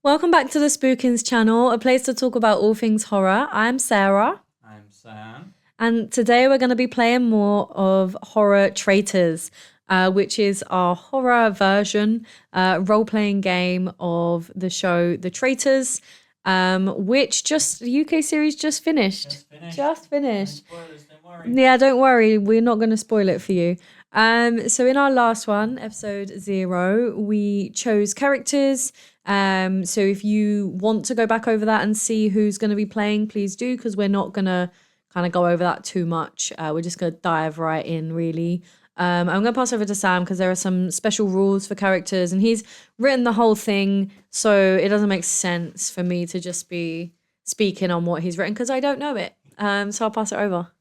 Welcome back to the Spookins channel, a place to talk about all things horror. I'm Sarah, I'm Sam. and today we're going to be playing more of Horror Traitors, which is our horror version role-playing game of the show The Traitors, which the UK series just finished. Just finished. No spoilers, don't worry. Yeah, don't worry, we're not going to spoil it for you. So in our last one, episode 0, we chose characters. So if you want to go back over that and see who's going to be playing, please do, because we're not going to kind of go over that too much. We're just going to dive right in, really. I'm going to pass over to Sam because there are some special rules for characters, and he's written the whole thing, so it doesn't make sense for me to just be speaking on what he's written because I don't know it. So I'll pass it over.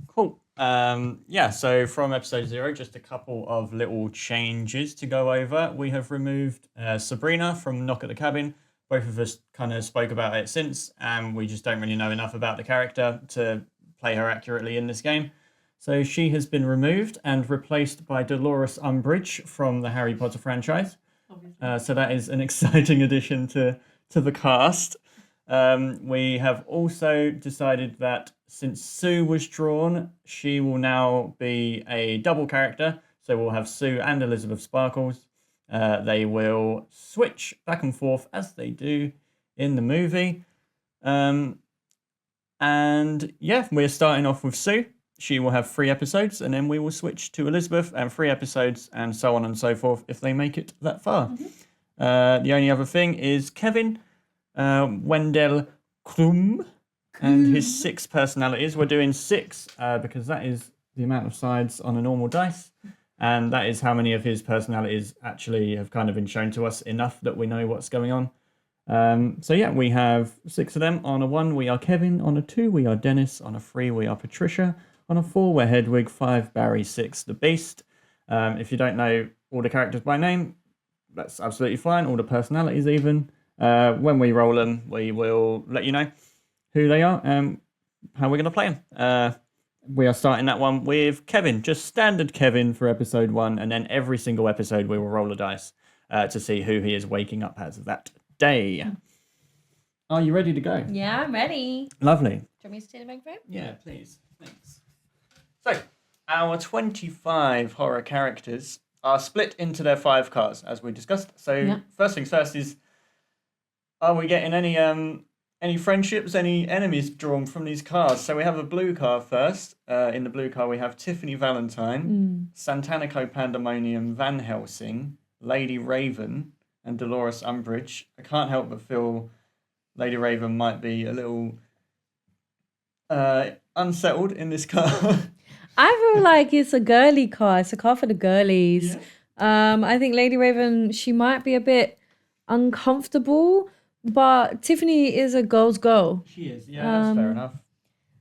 Cool. So from episode 0, just a couple of little changes to go over. We have removed Sabrina from Knock at the Cabin. Both of us kind of spoke about it since, and we just don't really know enough about the character to play her accurately in this game. So she has been removed and replaced by Dolores Umbridge from the Harry Potter franchise. So that is an exciting addition to the cast. We have also decided that since Sue was drawn, she will now be a double character. So we'll have Sue and Elizabeth Sparkles. They will switch back and forth as they do in the movie. We're starting off with Sue. She will have 3 episodes, and then we will switch to Elizabeth and 3 episodes, and so on and so forth if they make it that far. Mm-hmm. The only other thing is Kevin Wendell Krum and his 6 personalities. We're doing 6 because that is the amount of sides on a normal dice, and that is how many of his personalities actually have kind of been shown to us enough that we know what's going on. We have 6 of them. On a 1 we are Kevin, on a 2 we are Dennis, on a 3 we are Patricia, on a 4 we're Hedwig, 5 Barry, 6 the Beast. If you don't know all the characters by name, that's absolutely fine, all the personalities even. When we roll them, we will let you know who they are and how we're going to play them. We are starting that one with Kevin, just standard Kevin for episode 1, and then every single episode we will roll a dice to see who he is waking up as that day. Are you ready to go? Yeah, I'm ready. Lovely. Do you want me to take the microphone? Yeah, please. Thanks. So, our 25 horror characters are split into their 5 cars, as we discussed. So, First things first is, are we getting any friendships, any enemies drawn from these cars? So we have a blue car first. In the blue car, we have Tiffany Valentine, Santanico Pandemonium, Van Helsing, Lady Raven, and Dolores Umbridge. I can't help but feel Lady Raven might be a little unsettled in this car. I feel like it's a girly car. It's a car for the girlies. Yeah. I think Lady Raven, she might be a bit uncomfortable, but Tiffany is a girl's girl. She is, yeah, that's fair enough.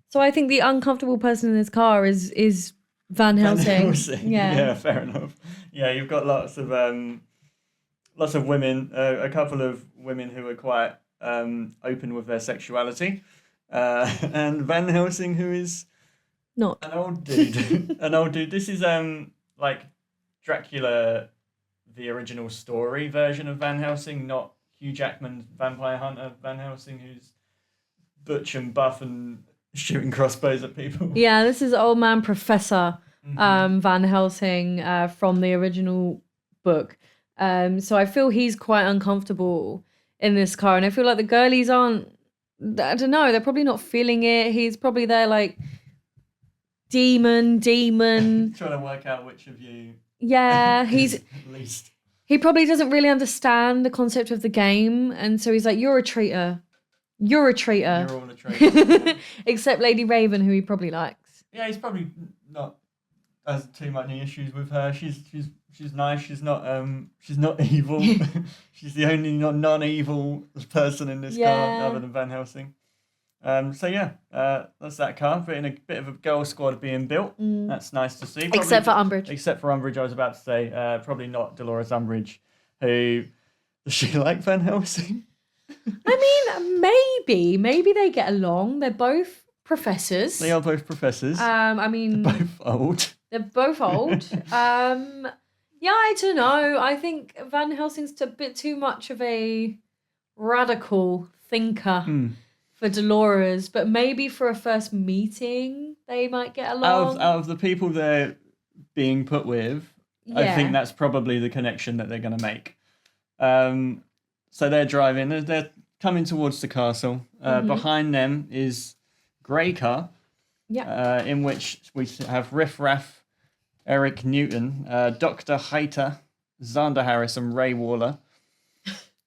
So I think the uncomfortable person in this car is Van Helsing. Yeah, fair enough. Yeah, you've got lots of women, a couple of women who are quite open with their sexuality, and Van Helsing, who is not an old dude. This is like Dracula, the original story version of Van Helsing, not Hugh Jackman's vampire hunter Van Helsing, who's butch and buff and shooting crossbows at people. Yeah, this is old man Professor Van Helsing from the original book. So I feel he's quite uncomfortable in this car, and I feel like the girlies aren't. I don't know. They're probably not feeling it. He's probably there like demon. Trying to work out which of you. Yeah, he's at least. He probably doesn't really understand the concept of the game, and so he's like, "You're a traitor. You're a traitor." You're all a traitor. Except Lady Raven, who he probably likes. Yeah, he's probably not has too many issues with her. She's nice. She's not evil. She's the only non-evil person in this car other than Van Helsing. That's that car. But in a bit of a girl squad being built. That's nice to see. Except for Umbridge. Except for Umbridge, I was about to say. Probably not Dolores Umbridge. Who does she like Van Helsing? I mean, maybe they get along. They're both professors. They are both professors. I mean, they're both old. They're both old. Yeah, I don't know. I think Van Helsing's a bit too much of a radical thinker for Dolores, but maybe for a first meeting they might get along. Out of the people they're being put with, I Yeah. think that's probably the connection that they're going to make. So they're driving. They're coming towards the castle. Behind them is Grey Car, in which we have Riff Raff, Eric Newton, Dr. Hayter, Xander Harris, and Ray Waller.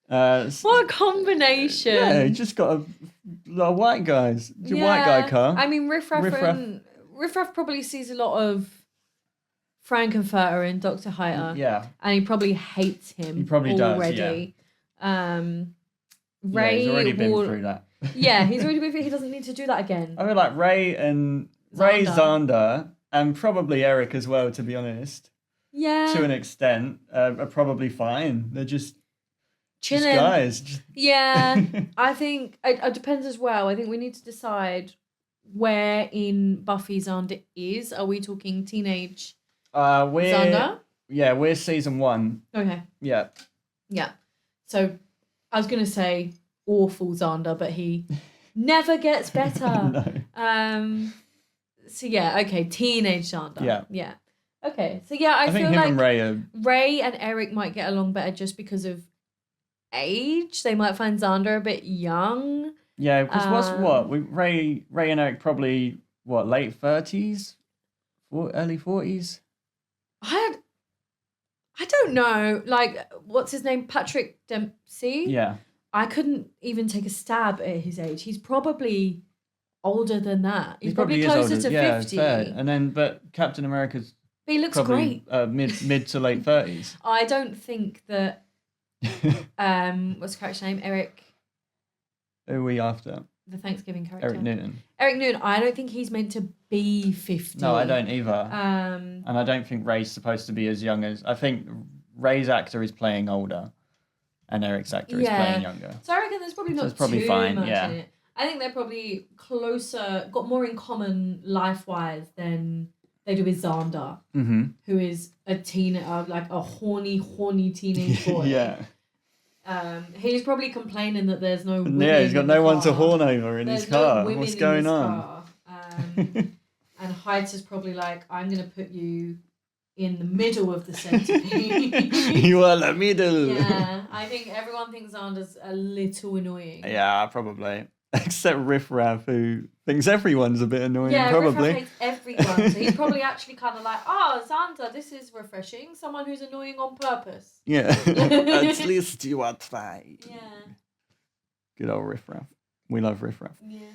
What a combination! Yeah, you just got a lot of white guys. It's a white guy car. I mean, Riff Raff probably sees a lot of Frankenfurter in Dr. Hayter. Yeah. And he probably hates him. He probably already. does, Ray he's already been through that. Yeah, he's already been through. He doesn't need to do that again. I feel like Ray, Xander, and probably Eric as well, to be honest. Yeah. To an extent, are probably fine. They're just chilling. Guys. Yeah. I think it depends as well. I think we need to decide where in Buffy Xander is. Are we talking teenage Xander? Yeah, we're season 1. Okay. Yeah. Yeah. So I was gonna say awful Xander, but he never gets better. No. So yeah, okay, teenage Xander. Yeah. Yeah. Okay. So yeah, I think feel him like and Ray are... Ray and Eric might get along better just because of age. They might find Xander a bit young. Yeah, because Ray and Eric probably late 30s, early 40s. I don't know. Like, what's his name? Patrick Dempsey? Yeah. I couldn't even take a stab at his age. He's probably older than that. He's probably closer to 50. Fair. And then, but Captain America's But he looks probably great. mid to late 30s. I don't think that what's the character's name? Eric. Who are we after? The Thanksgiving character. Eric Newton. Eric Newton, I don't think he's meant to be 50. No, I don't either. And I don't think Ray's supposed to be as young as... I think Ray's actor is playing older and Eric's actor is playing younger. So I reckon there's probably not probably too fine, much yeah. in it. I think they're probably closer, got more in common life-wise than they do with Xander, who is a like a horny teenage boy. Yeah. He's probably complaining that there's no women Yeah, he's got in no the one to car. horn over in his car. No women What's in going this on? car. And Heiter's probably like, I'm going to put you in the middle of the centipede. You are the middle. Yeah, I think everyone thinks Xander's a little annoying. Yeah, probably. Except Riff Raff, who thinks everyone's a bit annoying, probably. Riff Raff hates everyone. So he's probably actually kind of like, Xander, this is refreshing. Someone who's annoying on purpose. Yeah. At least you are trying. Yeah. Good old Riff Raff. We love Riff Raff. Yeah.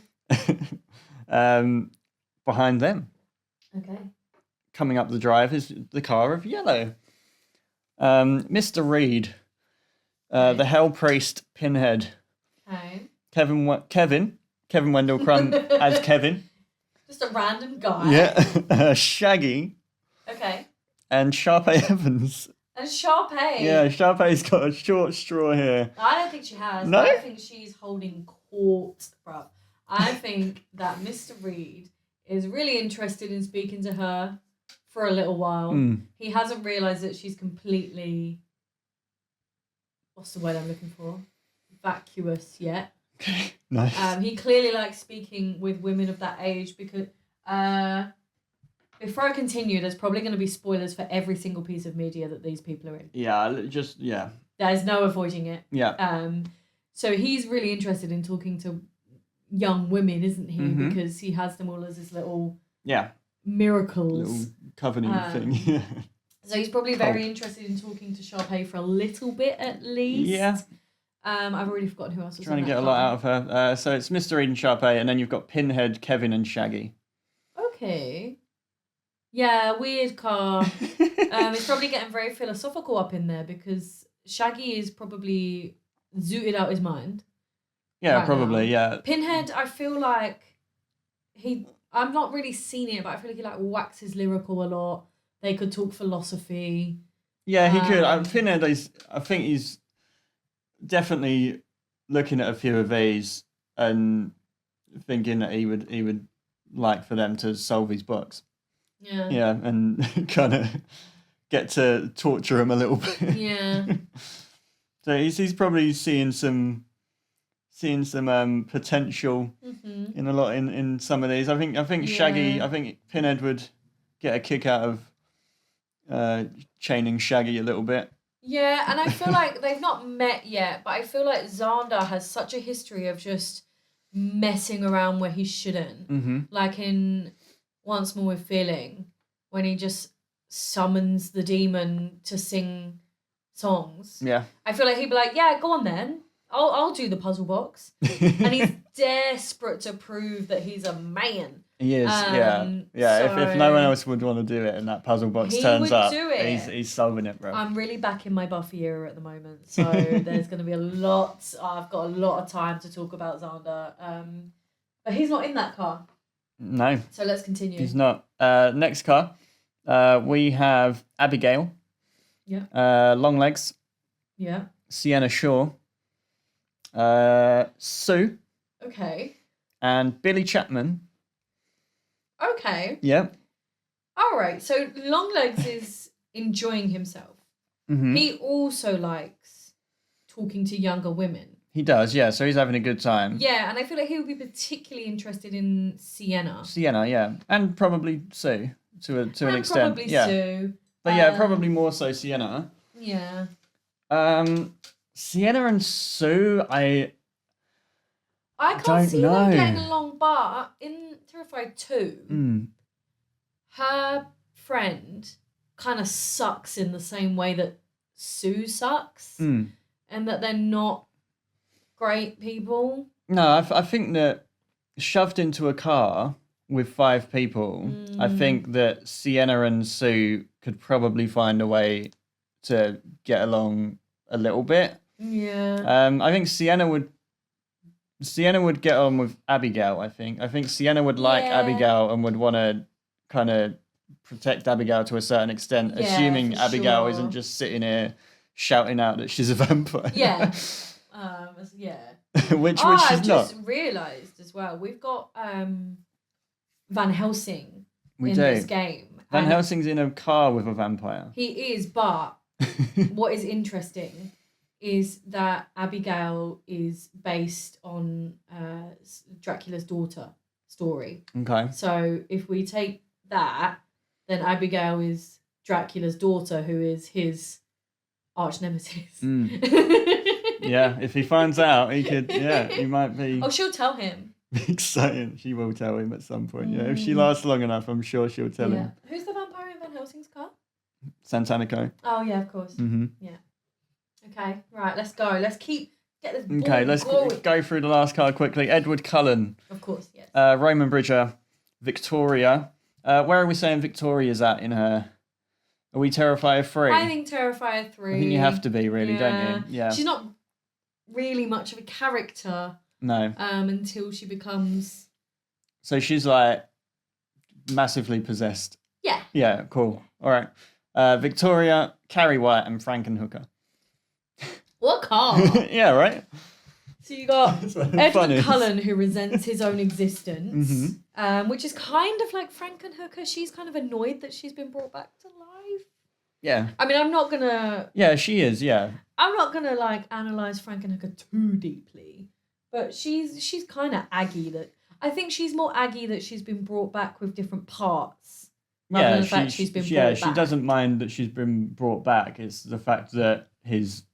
Behind them, Okay. coming up the drive, is the car of Yellow. Mr. Reed, the Hell Priest Pinhead. Okay. Kevin Wendell Crumb as Kevin. Just a random guy. Yeah. Shaggy. Okay. And Sharpay Evans. And Sharpay. Yeah, Sharpay's got a short straw here. I don't think she has. No? I think she's holding court, bruv. I think that Mr. Reed is really interested in speaking to her for a little while. He hasn't realised that she's completely... What's the word I'm looking for? Vacuous yet. Okay, nice. He clearly likes speaking with women of that age because... before I continue, there's probably going to be spoilers for every single piece of media that these people are in. Yeah. There's no avoiding it. Yeah. So he's really interested in talking to young women, isn't he? Because he has them all as his little miracles. Little covenant thing. So he's probably very interested in talking to Sharpay for a little bit at least. Yeah. I've already forgotten who else was Trying in to get that a lot car. out of her. So it's Mr. Reed and Sharpay, and then you've got Pinhead, Kevin, and Shaggy. Okay. Yeah, weird car. It's probably getting very philosophical up in there because Shaggy is probably zooted out his mind. Yeah, right probably, now. yeah. Pinhead, I feel like I've not really seen it, but I feel like he like waxes lyrical a lot. They could talk philosophy. Yeah, he could. Pinhead I think he's definitely looking at a few of these and thinking that he would like for them to solve his books. Yeah. Yeah, and kind of get to torture him a little bit. Yeah. So he's probably seeing some seeing some potential in a lot in some of these. I think Shaggy. I think Pinhead would get a kick out of chaining Shaggy a little bit. Yeah, and I feel like they've not met yet, but I feel like Xander has such a history of just messing around where he shouldn't. Like in Once More with Feeling, when he just summons the demon to sing songs. Yeah. I feel like he'd be like, yeah, go on then. I'll do the puzzle box. And he's desperate to prove that he's a man. He is, yeah. If no one else would want to do it and that puzzle box turns up, he's solving it, bro. I'm really back in my Buffy era at the moment, so there's going to be a lot. I've got a lot of time to talk about Xander. But he's not in that car. No. So let's continue. He's not. Next car, we have Abigail. Yeah. Longlegs. Yeah. Sienna Shaw. Sue. Okay. And Billy Chapman. Okay. Yep. All right. So Longlegs is enjoying himself. He also likes talking to younger women. He does, yeah. So he's having a good time. Yeah, and I feel like he would be particularly interested in Sienna. Sienna, yeah, and probably Sue to an extent. Probably yeah. Sue. But yeah, probably more so Sienna. Yeah. Sienna and Sue, I can't see them getting along, but in Terrified 2, her friend kind of sucks in the same way that Sue sucks, and that they're not great people. No, I think that shoved into a car with 5 people, I think that Sienna and Sue could probably find a way to get along a little bit. Yeah. I think Sienna would get on with Abigail, I think Sienna would like Abigail and would want to kind of protect Abigail to a certain extent, assuming Abigail isn't just sitting here shouting out that she's a vampire. Yeah. Yeah. which she's not. I just realised as well, we've got Van Helsing this game. Van Helsing's in a car with a vampire. He is, but what is interesting is that Abigail is based on Dracula's daughter story. Okay. So if we take that, then Abigail is Dracula's daughter, who is his arch nemesis. Yeah, if he finds out, he might be... Oh, she'll tell him. Exciting. She will tell him at some point, yeah. If she lasts long enough, I'm sure she'll tell him. Who's the vampire in Van Helsing's car? Santanico. Oh, yeah, of course. Yeah. Okay, right, let's go. Let's get this ball Okay, let's going. go through the last card quickly. Edward Cullen. Of course, yes. Roman Bridger. Victoria. Where are we saying Victoria's at in her... Are we Terrifier 3? I think Terrifier 3. I think you have to be, really, don't you? Yeah. She's not really much of a character. No. Until she becomes... So she's like massively possessed. Yeah. Yeah, cool. All right. Victoria, Carrie White, and Frankenhooker. What car? Yeah, right? So you got Edward Cullen, who resents his own existence, which is kind of like Frankenhooker. She's kind of annoyed that she's been brought back to life. Yeah. I mean, I'm not going to... Yeah, she is, yeah. I'm not going to, analyse Frankenhooker too deeply, but she's kind of aggy that... I think she's more aggy that she's been brought back with different parts, rather than the fact she's been brought back. Yeah, she doesn't mind that she's been brought back. It's the fact that he's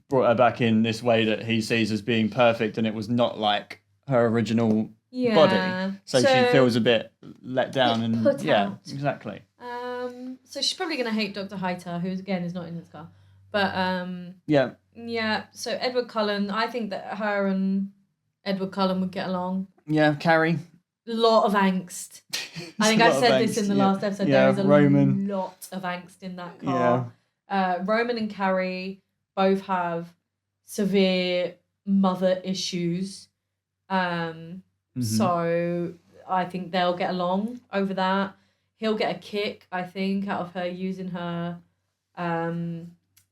brought her back in this way that he sees as being perfect, and it was not like her original body. So she feels a bit let down and put out. Exactly. So she's probably gonna hate Dr. Hightower, who again is not in this car. But yeah. So Edward Cullen, I think that her and Edward Cullen would get along. Yeah, Carrie. Lot of angst. I think I said this in the last episode. Yeah, there is a Roman. lot of angst in that car. Yeah. Roman and Carrie both have severe mother issues. So I think they'll get along over that. He'll get a kick, I think, out of her using her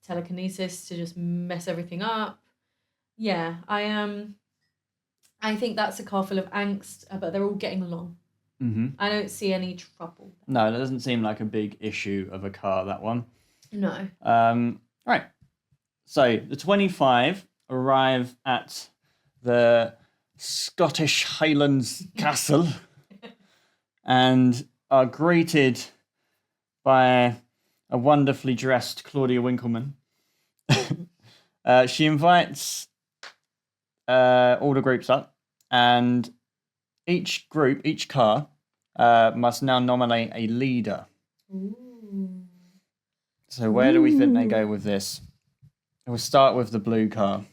telekinesis to just mess everything up. Yeah, I think that's a car full of angst, but they're all getting along. I don't see any trouble. No, that doesn't seem like a big issue of a car, that one. No. Right. So the 25 arrive at the Scottish Highlands castle and are greeted by a wonderfully dressed Claudia Winkleman. She invites all the groups up, and each group, each car, must now nominate a leader. Ooh. So where do we think they go with this? We'll start with the blue car.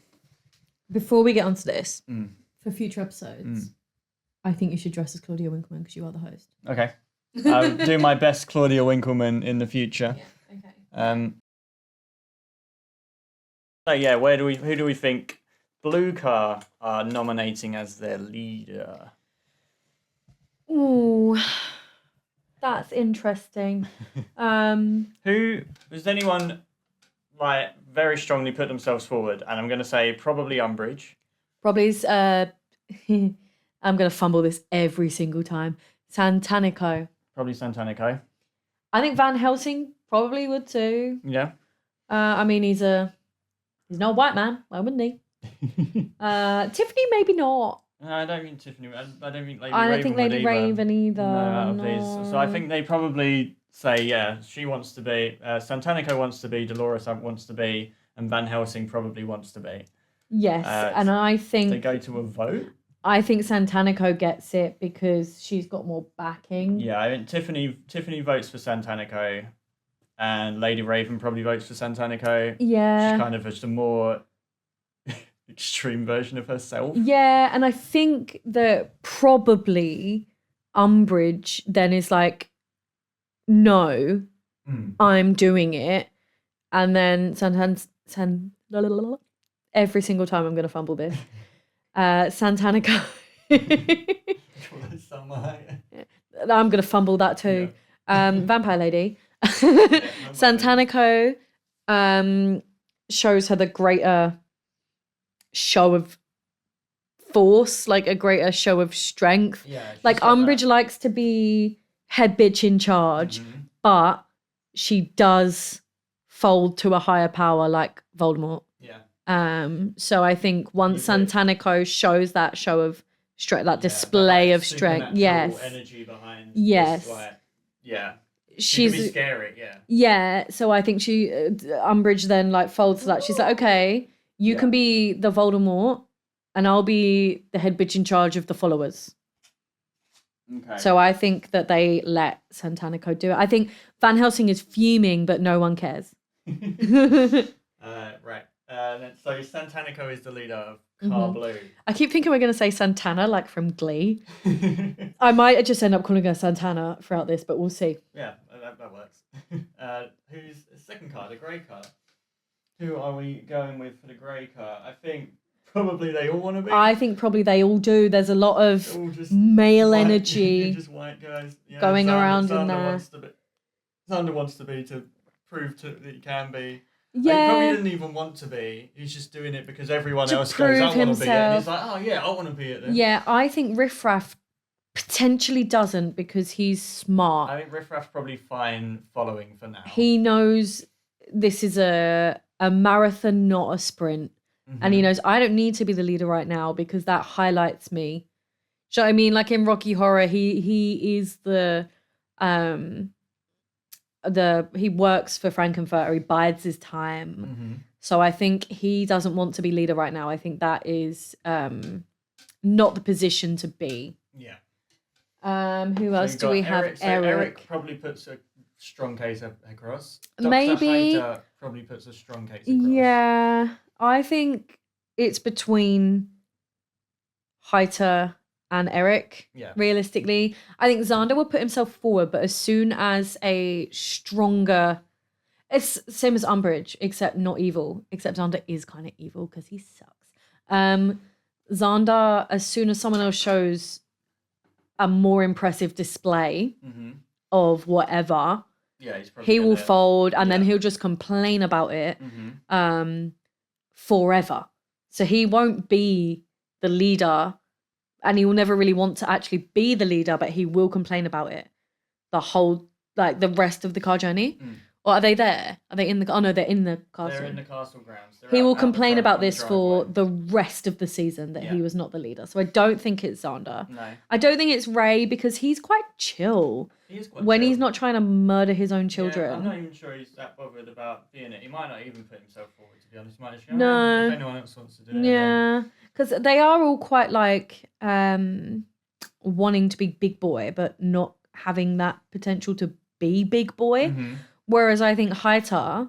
Before we get onto this, for future episodes, I think you should dress as Claudia Winkleman because you are the host. Okay. I'll do my best Claudia Winkleman in the future. Yeah, okay. So yeah, who do we think blue car are nominating as their leader? Ooh, that's interesting. Who does anyone like very strongly put themselves forward? And I'm going to say probably Umbridge. Probably's. I'm gonna fumble this every single time. Santanico. Probably Santanico. I think Van Helsing probably would too. Yeah. I mean, he's an old white man. Why wouldn't he? Tiffany, maybe not. No, I don't think Tiffany. I don't think Lady Raven. I don't think Lady either. Raven either. No, out of no. these. So I think they probably say, yeah, she wants to be. Santanico wants to be. Dolores wants to be, and Van Helsing probably wants to be. Yes, and I think they go to a vote. I think Santanico gets it because she's got more backing. Yeah, I think Tiffany votes for Santanico, and Lady Raven probably votes for Santanico. Yeah, she's kind of just a more extreme version of herself. Yeah, and I think that probably Umbridge then is like, no, I'm doing it, and then every single time I'm going to fumble this. Santanico. I'm going to fumble that too. Yeah. Vampire Lady. Santanico shows her the greater show of force, like a greater show of strength. Yeah, like Umbridge likes to be head bitch in charge, but she does fold to a higher power like Voldemort. So I think once Santanico shows that show of strength, that display of strength, yes, energy behind, yes, this, yeah, she's can be scary, yeah. So I think she Umbridge then like folds to that. She's like, okay, you can be the Voldemort, and I'll be the head bitch in charge of the followers. Okay. So I think that they let Santanico do it. I think Van Helsing is fuming, but no one cares. Right. So Santanico is the leader of Car Blue. I keep thinking we're going to say Santana, like from Glee. I might just end up calling her Santana throughout this, but we'll see. Yeah, that works. Who's the second car, the grey car? Who are we going with for the grey car? I think probably they all want to be. I think probably they all do. There's a lot of male energy just white guys. Yeah, going around in there. Xander wants to be to prove that he can be. Yeah. He probably didn't even want to be. He's just doing it because everyone else goes, I want to be it. And he's like, oh yeah, I want to be it then. Yeah, I think Riff Raff potentially doesn't because he's smart. I think Riff Raff's probably fine following for now. He knows this is a marathon, not a sprint. And he knows I don't need to be the leader right now because that highlights me. Do you know what I mean? Like in Rocky Horror, he is he works for Frankenfurter, he bides his time. So I think he doesn't want to be leader right now. I think that is not the position to be. Yeah. Who else do we have? Eric. So Eric probably puts a strong case across. Maybe. Dr. Hayter probably puts a strong case across. Yeah. I think it's between Hayter and Eric, realistically. I think Xander will put himself forward, but as soon as a stronger... It's same as Umbridge, except not evil. Except Xander is kind of evil because he sucks. Xander, as soon as someone else shows a more impressive display of whatever, he will fold and then he'll just complain about it forever. So he won't be the leader and he will never really want to actually be the leader, but he will complain about it the whole, like the rest of the car journey. Or are they there? Are they in the? Oh no, they're in the castle. They're in the castle grounds. He will complain about this for the rest of the season that he was not the leader. So I don't think it's Xander. No. I don't think it's Ray because he's quite chill. He is quite when chill. he's not trying to murder his own children. Yeah, I'm not even sure he's that bothered about being it. He might not even put himself forward, to be honest. He might just go, No. if anyone else wants to do it. Yeah, because they are all quite like wanting to be big boy, but not having that potential to be big boy. Mm-hmm. Whereas I think Haita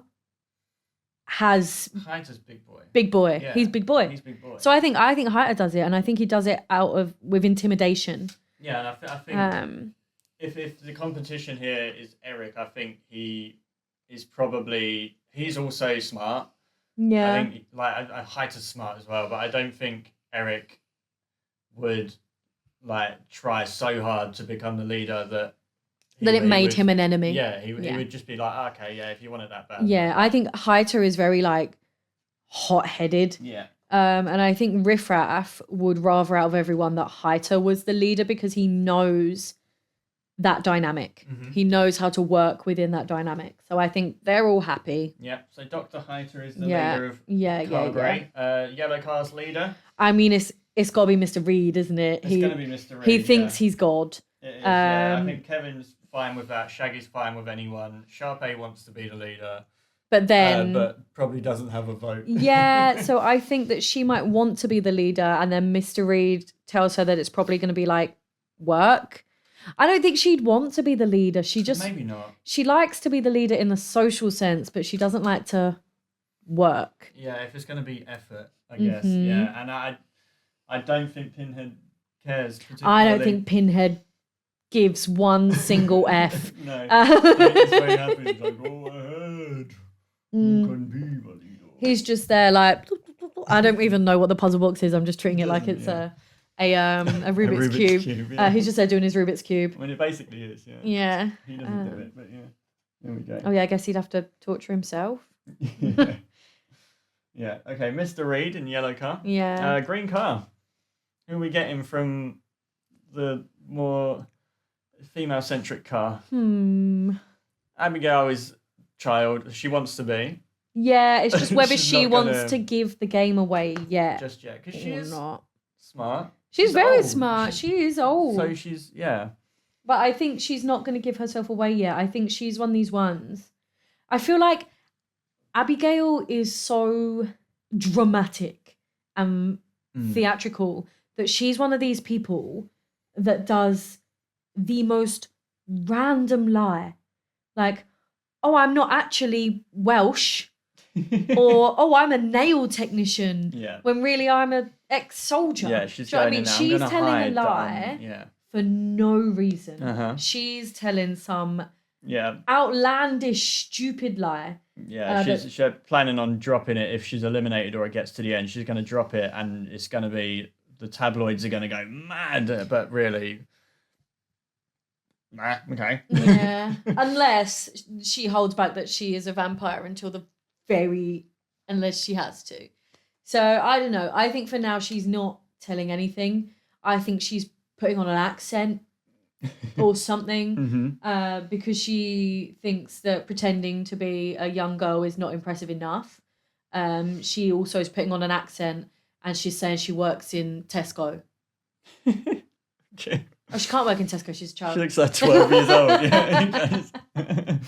has Haita's big boy. Big boy. Yeah. He's big boy. He's big boy. So I think Haita does it, and I think he does it with intimidation. Yeah, and I think if the competition here is Eric, I think he's also smart. Yeah. I think Haita's smart as well, but I don't think Eric would try so hard to become the leader that it made him an enemy. Yeah, he would just be like, okay, yeah, if you want it that bad. Yeah, I think Haita is very hot-headed. Yeah. And I think Riff Raff would rather out of everyone that Haita was the leader because he knows that dynamic. Mm-hmm. He knows how to work within that dynamic. So I think they're all happy. Yeah. So Dr. Haita is the leader of Car Grey. Yellow Car's leader. I mean, it's got to be Mr. Reed, isn't it? It's going to be Mr. Reed. He thinks he's God. It is, I think Kevin's fine with that. Shaggy's fine with anyone. Sharpay wants to be the leader. But then... but probably doesn't have a vote. Yeah, so I think that she might want to be the leader and then Mr. Reed tells her that it's probably going to be work. I don't think she'd want to be the leader. She just... Maybe not. She likes to be the leader in the social sense, but she doesn't like to work. Yeah, if it's going to be effort, I guess. Mm-hmm. Yeah, and I don't think Pinhead cares particularly. I don't think Pinhead gives one single F. No. He's just very happy. He's like, go ahead. You can be my leader. He's just there I don't even know what the puzzle box is. I'm just treating it like it's a Rubik's Cube. Yeah. He's just there doing his Rubik's Cube. I mean, it basically is, yeah. Yeah. He doesn't do it, but yeah. There we go. Oh, yeah, I guess he'd have to torture himself. Yeah. Yeah, okay. Mr. Reed in yellow car. Yeah. Green car. Who are we getting from the more female-centric car? Abigail is child. She wants to be. Yeah, it's just whether she wants to give the game away yet. Just yet, because she's not smart. She's very old. smart. She is old. So she's, yeah. But I think she's not going to give herself away yet. I think she's one of these ones. I feel like Abigail is so dramatic and theatrical that she's one of these people that does the most random lie. Oh, I'm not actually Welsh. Or, oh, I'm a nail technician. Yeah. When really I'm an ex-soldier. Yeah, she's Do you know what I mean? now. She's telling a lie for no reason. Uh-huh. She's telling some Yeah. outlandish, stupid lie. Yeah, she's planning on dropping it if she's eliminated or it gets to the end. She's going to drop it, and it's going to be the tabloids are going to go mad. But really, nah, okay. Yeah, unless she holds back that she is a vampire until unless she has to. So I don't know. I think for now she's not telling anything. I think she's putting on an accent or something because she thinks that pretending to be a young girl is not impressive enough. She also is putting on an accent and she's saying she works in Tesco. Okay. Oh, she can't work in Tesco. She's a child. She looks like 12 years old. Yeah.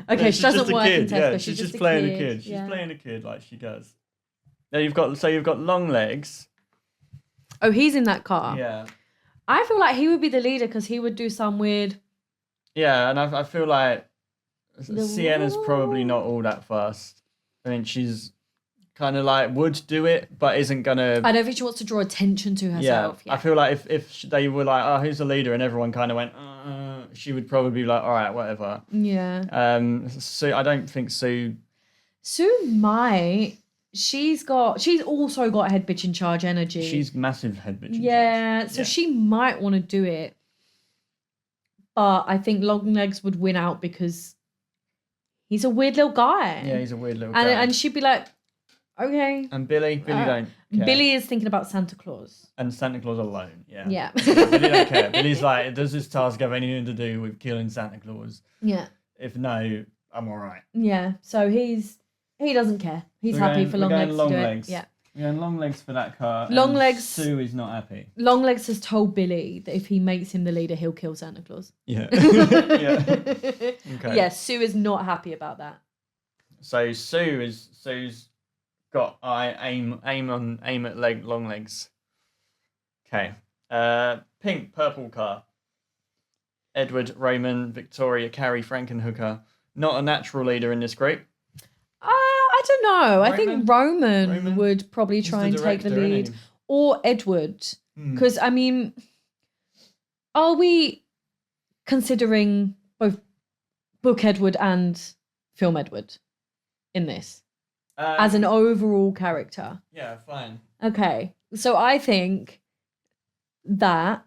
Okay, she doesn't work in Tesco. Yeah, she's just playing a kid. She's playing a kid like she does. Now you've got long legs. Oh, he's in that car. Yeah. I feel like he would be the leader because he would do some weird. Yeah, and I feel like Sienna's probably not all that fast. I think she's kind of would do it, but isn't gonna. I don't think she wants to draw attention to herself. Yeah. I feel like if they were like, oh, who's the leader, and everyone kind of went, she would probably be like, all right, whatever. Yeah. So I don't think Sue. Sue might. She's also got head bitch in charge energy. She's massive head bitch in charge. Yeah, so she might want to do it. But I think Longlegs would win out because he's a weird little guy. Yeah, he's a weird little guy. And she'd be like, okay. And Billy don't care. Billy is thinking about Santa Claus. And Santa Claus alone, yeah. Yeah. Billy don't care. Billy's like, does this task have anything to do with killing Santa Claus? Yeah. If no, I'm all right. Yeah, so he doesn't care. He's So happy for we're going Longlegs long to do legs. it. Yeah. We're going long legs for that car. Longlegs- Sue is not happy. Longlegs has told Billy that if he makes him the leader, he'll kill Santa Claus. Yeah. Yeah. Okay. Yeah, Sue is not happy about that. So Sue's got aim at long legs. Okay. Pink, purple car. Edward, Roman, Victoria, Carrie, Frankenhooker. Not a natural leader in this group. I don't know. I think Roman would probably try and take the director, lead. isn't he? Or Edward. Because, I mean, are we considering both book Edward and film Edward in this? As an overall character? Yeah, fine. Okay. So I think that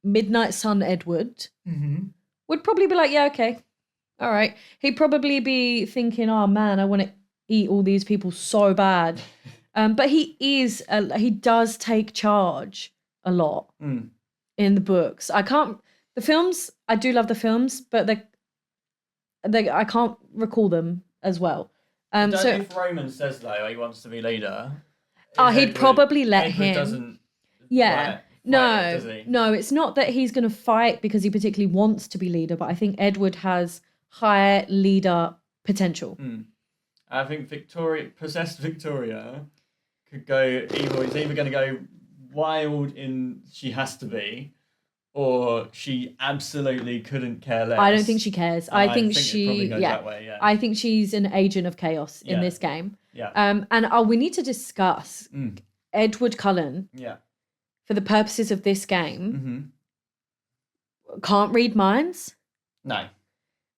Midnight Sun Edward would probably be like, yeah, okay. All right. He'd probably be thinking, oh man, I want to eat all these people so bad. But he does take charge a lot in the books. The films, I do love the films, but I can't recall them as well. So if Roman says though he wants to be leader, he'd probably let him. Doesn't. Yeah. Fight it, does he? No, it's not that he's going to fight because he particularly wants to be leader, but I think Edward has higher leader potential. I think possessed Victoria could go evil. He's either going to go wild in She Has to Be, or she absolutely couldn't care less. I don't think she cares. I think she, that way, yeah. I think she's an agent of chaos in this game. Yeah. And we need to discuss Edward Cullen. Yeah. For the purposes of this game, can't read minds. No.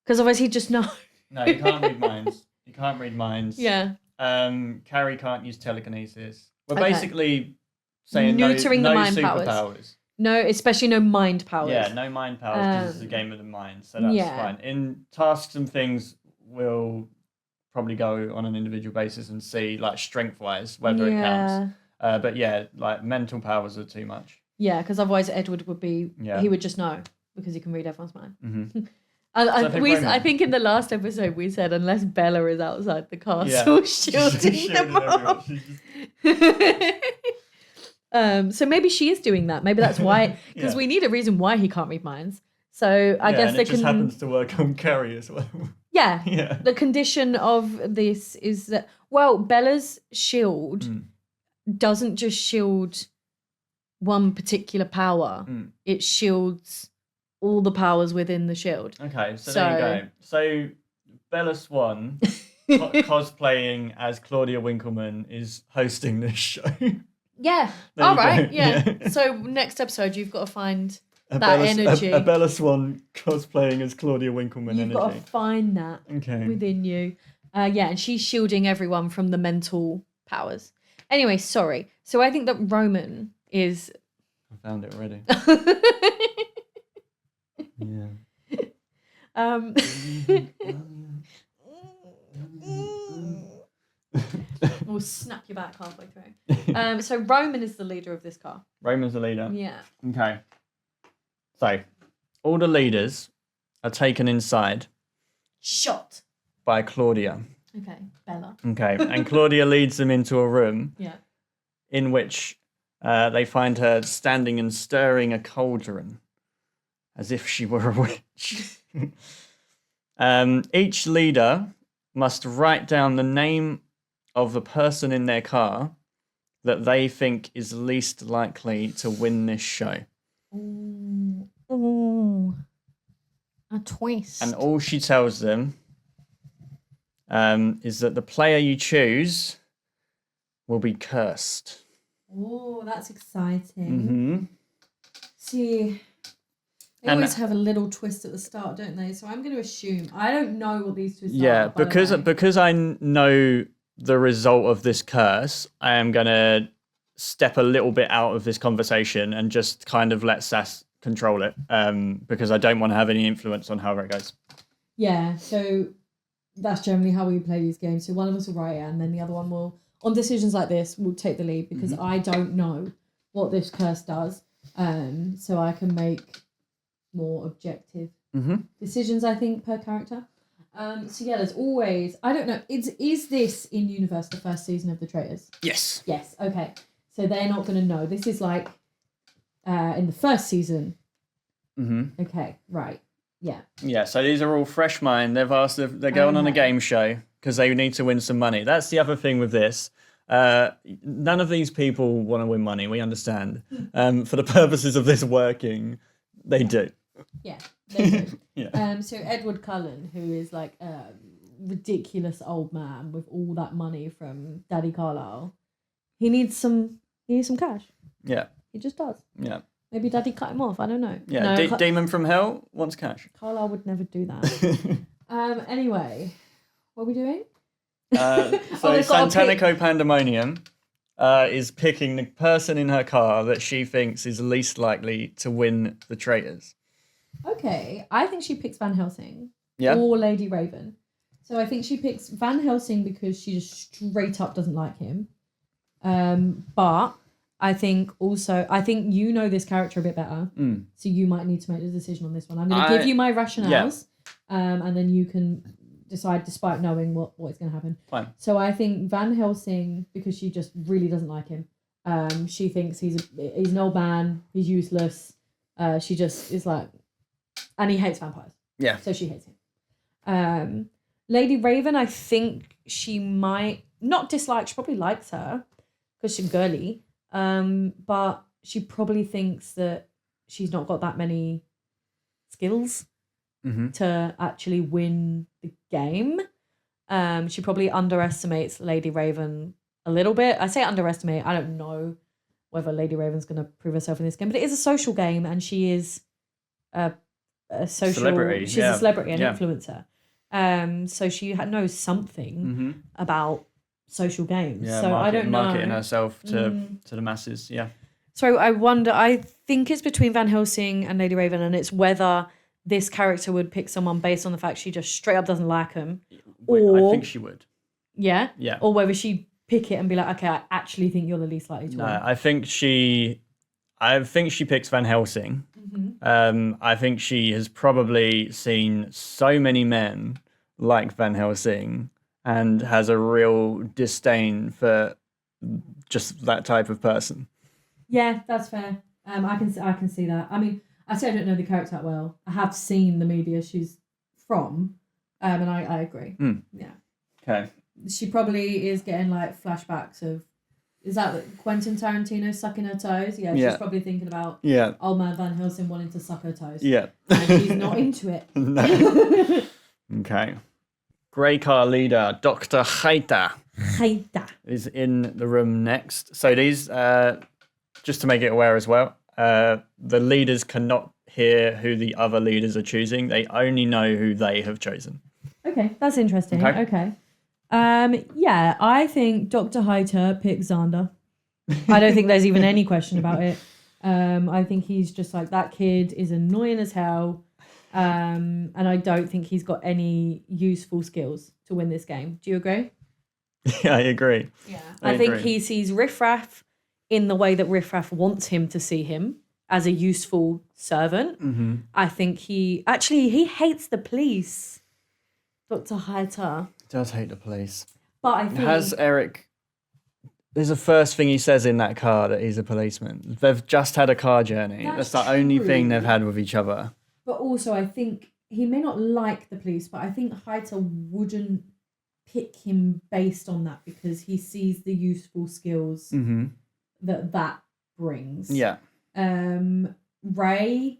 Because otherwise he'd just know. No, you can't read minds. You can't read minds. Yeah. Carrie can't use telekinesis. We're basically saying neutering the mind superpowers. No, especially no mind powers. Yeah, no mind powers because it's a game of the mind. So that's fine. In tasks and things, we'll probably go on an individual basis and see, like, strength-wise, whether it counts. But yeah, like mental powers are too much. Yeah, because otherwise Edward would be, he would just know because he can read everyone's mind. I think in the last episode we said unless Bella is outside the castle shielding them all. So maybe she is doing that. Maybe that's why, because we need a reason why he can't read minds. So I guess it just happens to work on Carrie as well. Yeah. The condition of this is that, well, Bella's shield doesn't just shield one particular power. It shields all the powers within the shield. Okay, so there you go. So Bella Swan cosplaying as Claudia Winkleman is hosting this show. Yeah. All right. Yeah. So next episode you've got to find energy. A Bella Swan cosplaying as Claudia Winkleman You've energy. got to find that within you. And she's shielding everyone from the mental powers. Anyway, sorry. So I think that Roman is... I found it already. We'll snap you back halfway through. So Roman is the leader of this car. Roman's the leader. Yeah. Okay. So, all the leaders are taken inside. Shot. By Claudia. Okay, Bella. Okay, and Claudia leads them into a room. Yeah. In which they find her standing and stirring a cauldron, as if she were a witch. Each leader must write down the name of the person in their car that they think is least likely to win this show. Ooh. A twist. And all she tells them is that the player you choose will be cursed. Oh, that's exciting. See, they always have a little twist at the start, don't they? So I'm going to assume. I don't know what these twists are. Yeah, because I know the result of this curse, I am going to step a little bit out of this conversation and just kind of let Sass control it, because I don't want to have any influence on however it goes. Yeah, so that's generally how we play these games. So one of us will write it and then the other one will, on decisions like this, will take the lead because I don't know what this curse does. So I can make more objective decisions, I think, per character. So yeah, there's always, I don't know, is this in universe the first season of the Traitors? Yes. Yes, okay. So they're not going to know. This is like in the first season. Mm-hmm. Okay, right. Yeah. Yeah, so these are all fresh mind. They've asked if they're going on a game show because they need to win some money. That's the other thing with this. None of these people want to win money. We understand. For the purposes of this working, they do. Yeah, they do. Yeah. So Edward Cullen, who is like a ridiculous old man with all that money from Daddy Carlisle, he needs some cash. Yeah. He just does. Yeah. Maybe Daddy cut him off. I don't know. Yeah. No, Demon from Hell wants cash. Carlisle would never do that. Anyway, what are we doing? So Santanico Pandemonium is picking the person in her car that she thinks is least likely to win the Traitors. Okay, I think she picks Van Helsing. Yeah. Or Lady Raven. So I think she picks Van Helsing because she just straight up doesn't like him. But I think you know this character a bit better. So you might need to make the decision on this one. I'm going to give you my rationales. Yeah. And then you can decide despite knowing what is going to happen. Fine. So I think Van Helsing, because she just really doesn't like him. She thinks he's an old man. He's useless. She just is like, and he hates vampires. Yeah. So she hates him. Lady Raven, I think she might not dislike. She probably likes her because she's girly. But she probably thinks that she's not got that many skills to actually win the game. She probably underestimates Lady Raven a little bit. I say underestimate. I don't know whether Lady Raven's going to prove herself in this game, but it is a social game, and she is a social celebrity. She's a celebrity and influencer. So she knows something about social games. Yeah, so I don't know. Marketing herself to the masses. Yeah. So I wonder. I think it's between Van Helsing and Lady Raven, and it's whether this character would pick someone based on the fact she just straight up doesn't like him. I think she would. Yeah? Yeah. Or whether she'd pick it and be like, okay, I actually think you're the least likely to win. I think she picks Van Helsing. I think she has probably seen so many men like Van Helsing and has a real disdain for just that type of person. Yeah, that's fair. I can see that. I mean, I say I don't know the character that well. I have seen the media she's from, and I agree. Yeah. Okay. She probably is getting like flashbacks of, is that Quentin Tarantino sucking her toes? Yeah, she's probably thinking about old man Van Helsing wanting to suck her toes. Yeah. And she's not into it. No. Okay. Grey car leader, Dr. Haita. Is in the room next. So these, just to make it aware as well, the leaders cannot hear who the other leaders are choosing. They only know who they have chosen. Okay, that's interesting. Okay. Yeah, I think Dr. Heiter picked Xander. I don't think there's even any question about it. I think he's just like, that kid is annoying as hell. And I don't think he's got any useful skills to win this game. Do you agree? Yeah, I agree. Yeah. I think he sees Riff Raff in the way that Riff Raff wants him to see him, as a useful servant. I think he hates the police. Dr. Heiter Does hate the police. But I think has Eric. There's the first thing he says in that car that he's a policeman. They've just had a car journey. That's the only thing they've had with each other. But also, I think he may not like the police, but I think Heiter wouldn't pick him based on that because he sees the useful skills that brings. Yeah. Ray,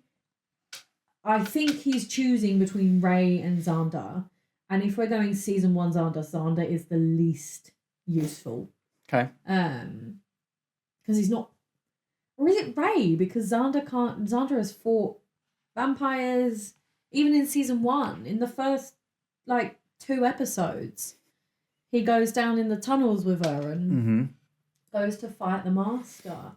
I think he's choosing between Ray and Xander. And if we're going season 1 Xander is the least useful. Okay. Because he's not, or is it Ray? Because Xander has fought vampires even in season 1. In the first 2 episodes, he goes down in the tunnels with her and goes to fight the master.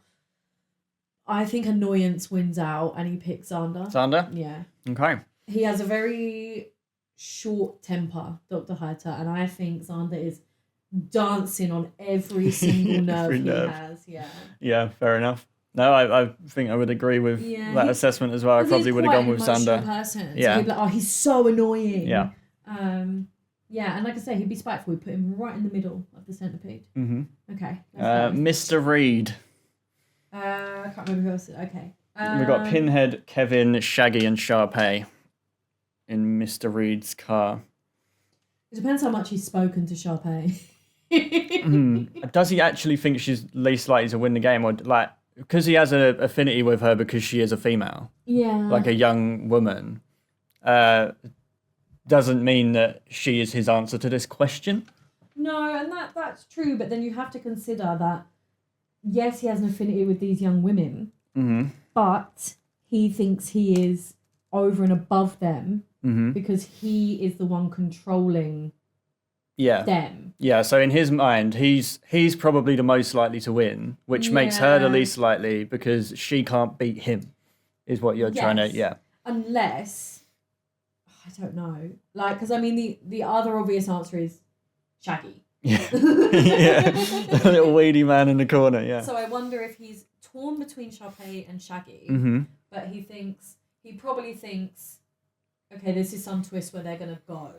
I think annoyance wins out and he picks Xander. Xander? Yeah. Okay. He has a very short temper, Dr. Heiter, and I think Xander is dancing on every single nerve he has. Yeah. Yeah, fair enough. No, I think I would agree with that assessment as well. I probably would have gone with Xander. Person. Yeah. So he'd be like, oh, he's so annoying. Yeah. Yeah, and like I say, he'd be spiteful. We'd put him right in the middle of the centipede. Mm-hmm. Okay. Let's go. Mr. Reed. I can't remember who else. Okay. We've got Pinhead, Kevin, Shaggy, and Sharpay in Mr. Reed's car. It depends how much he's spoken to Sharpay. Does he actually think she's least likely to win the game, or like because he has an affinity with her because she is a female, like a young woman? Doesn't mean that she is his answer to this question. No, and that's true, but then you have to consider that yes, he has an affinity with these young women, but he thinks he is over and above them because he is the one controlling them. Yeah, so in his mind, he's probably the most likely to win, which makes her the least likely because she can't beat him, is what you're trying to, Unless, I don't know, like, because I mean, the other obvious answer is Shaggy. Yeah, the little weedy man in the corner, yeah. So I wonder if he's torn between Sharpay and Shaggy, but he probably thinks, okay, this is some twist where they're going to go.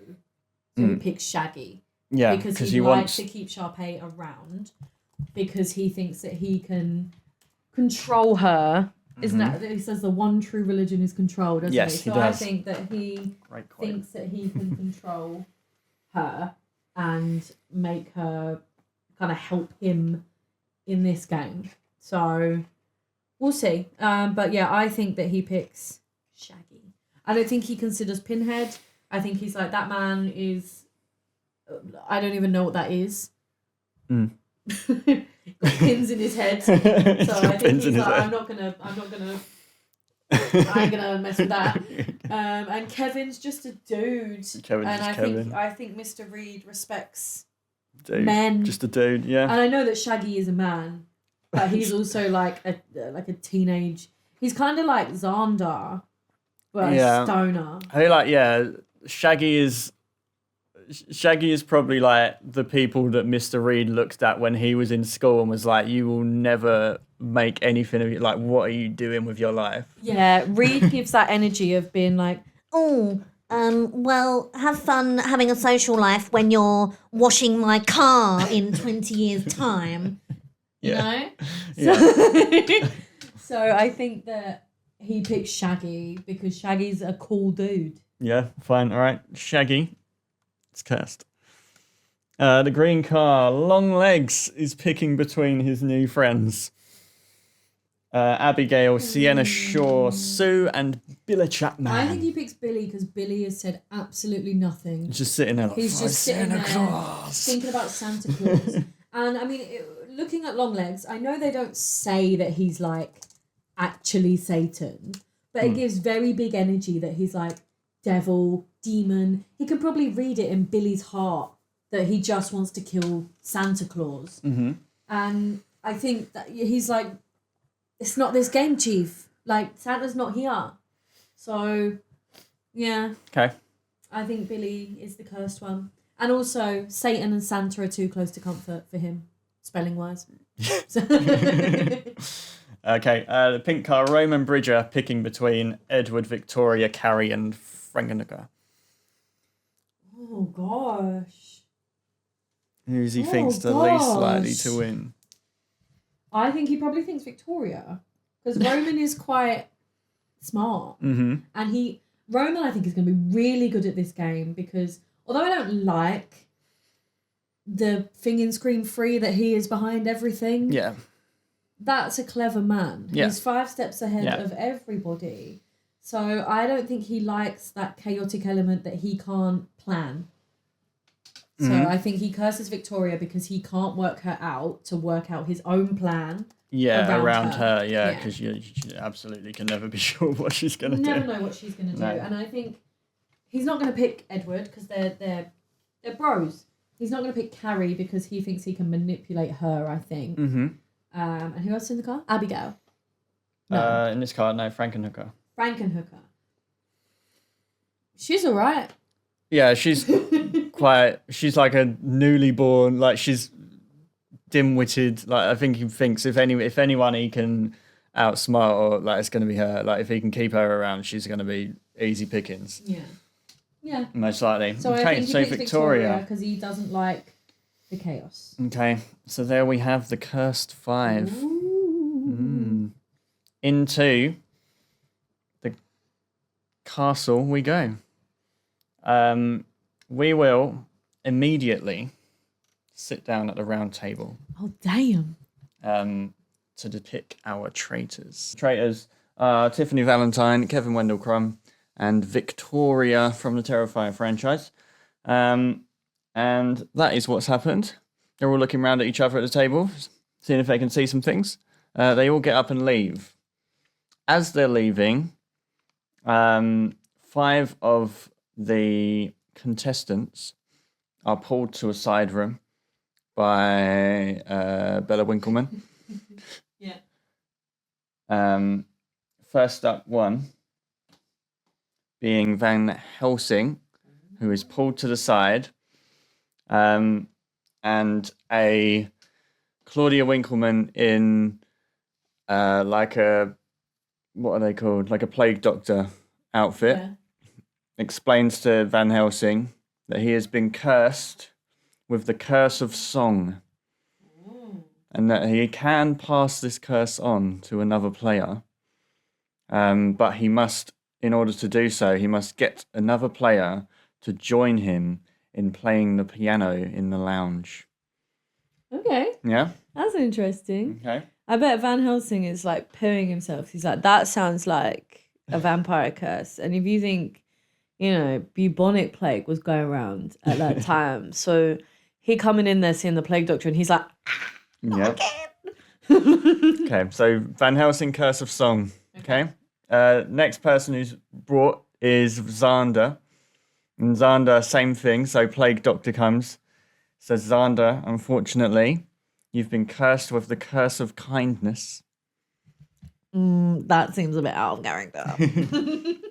So he picks Shaggy. Yeah, because he likes to keep Sharpay around because he thinks that he can control her. Isn't that, he says the one true religion is control, doesn't he? So I think that he thinks that he can control her and make her kind of help him in this game. So we'll see. But yeah, I think that he picks Shaggy. I don't think he considers Pinhead. I think he's like, that man is... I don't even know what that is. Got pins in his head. So I think he's like, I ain't gonna mess with that. And Kevin's just a dude. I think Mr. Reed respects men. Just a dude, yeah. And I know that Shaggy is a man, but he's also like a teenage. He's kind of like Xander, but a stoner. Shaggy is probably like the people that Mr. Reed looked at when he was in school and was like, you will never make anything of it. Like, what are you doing with your life? Yeah, Reed gives that energy of being like, well, have fun having a social life when you're washing my car in 20 years' time. You know? Yeah. So I think that he picks Shaggy because Shaggy's a cool dude. Yeah, fine. All right. Shaggy. It's cast. The green car, Long Legs, is picking between his new friends. Abigail, Sienna Shaw, Sue, and Billy Chapman. I think he picks Billy because Billy has said absolutely nothing. He's just sitting there like, he's just sitting there thinking about Santa Claus. And I mean, looking at Long Legs, I know they don't say that he's like actually Satan, but it gives very big energy that he's like devil, demon. He could probably read it in Billy's heart that he just wants to kill Santa Claus. And I think that he's like, it's not this game, Chief. Like, Santa's not here. So, yeah. Okay. I think Billy is the cursed one. And also, Satan and Santa are too close to comfort for him, spelling-wise. Okay, the pink car, Roman Bridger, picking between Edward, Victoria, Carrie, and Frankenhooker. Oh, gosh. Who does he think's the least likely to win? I think he probably thinks Victoria. Because Roman is quite smart. And Roman, I think, is going to be really good at this game because although I don't like the thing in Scream 3 that he is behind everything, that's a clever man. He's 5 steps ahead of everybody. So I don't think he likes that chaotic element that he can't plan. So I think he curses Victoria because he can't work her out to work out his own plan. Around her, because you absolutely can never be sure what she's going to do. Never know what she's going to do. And I think he's not going to pick Edward because they're bros. He's not going to pick Carrie because he thinks he can manipulate her, I think. And who else in the car? Abigail. No. In this car, no, Frankenhooker. Frankenhooker. She's all right. Yeah, she's she's like a newly born, like she's dim-witted. Like I think he thinks if anyone he can outsmart, or like it's going to be her. Like if he can keep her around, she's going to be easy pickings. Yeah. Yeah. most likely. So I Okay, think he so picks Victoria. because he doesn't like the chaos. Okay, so there we have the cursed 5. Ooh. Into the castle we go. We will immediately sit down at the round table Oh, damn. to depict our traitors. Traitors are Tiffany Valentine, Kevin Wendell Crumb, and Victoria from the Terrifier franchise. And that is what's happened. They're all looking around at each other at the table, seeing if they can see some things. They all get up and leave. As they're leaving, 5 of the contestants are pulled to a side room by Bella Winkleman. Yeah. First up, one being Van Helsing, who is pulled to the side, and a Claudia Winkleman in like a, what are they called? Like a plague doctor outfit. Yeah. Explains to Van Helsing that he has been cursed with the curse of song, and that he can pass this curse on to another player. But he must, in order to do so, he must get another player to join him in playing the piano in the lounge. Okay. Yeah? That's interesting. Okay. I bet Van Helsing is like pooing himself. He's like, that sounds like a vampire curse. And if you think, bubonic plague was going around at that time. So he coming in there seeing the plague doctor and he's like, Yeah. Okay, so Van Helsing, Curse of Song. Okay. Next person who's brought is Xander. And Xander, same thing. So Plague Doctor comes. Says, Xander, unfortunately, you've been cursed with the curse of kindness. that seems a bit out of character.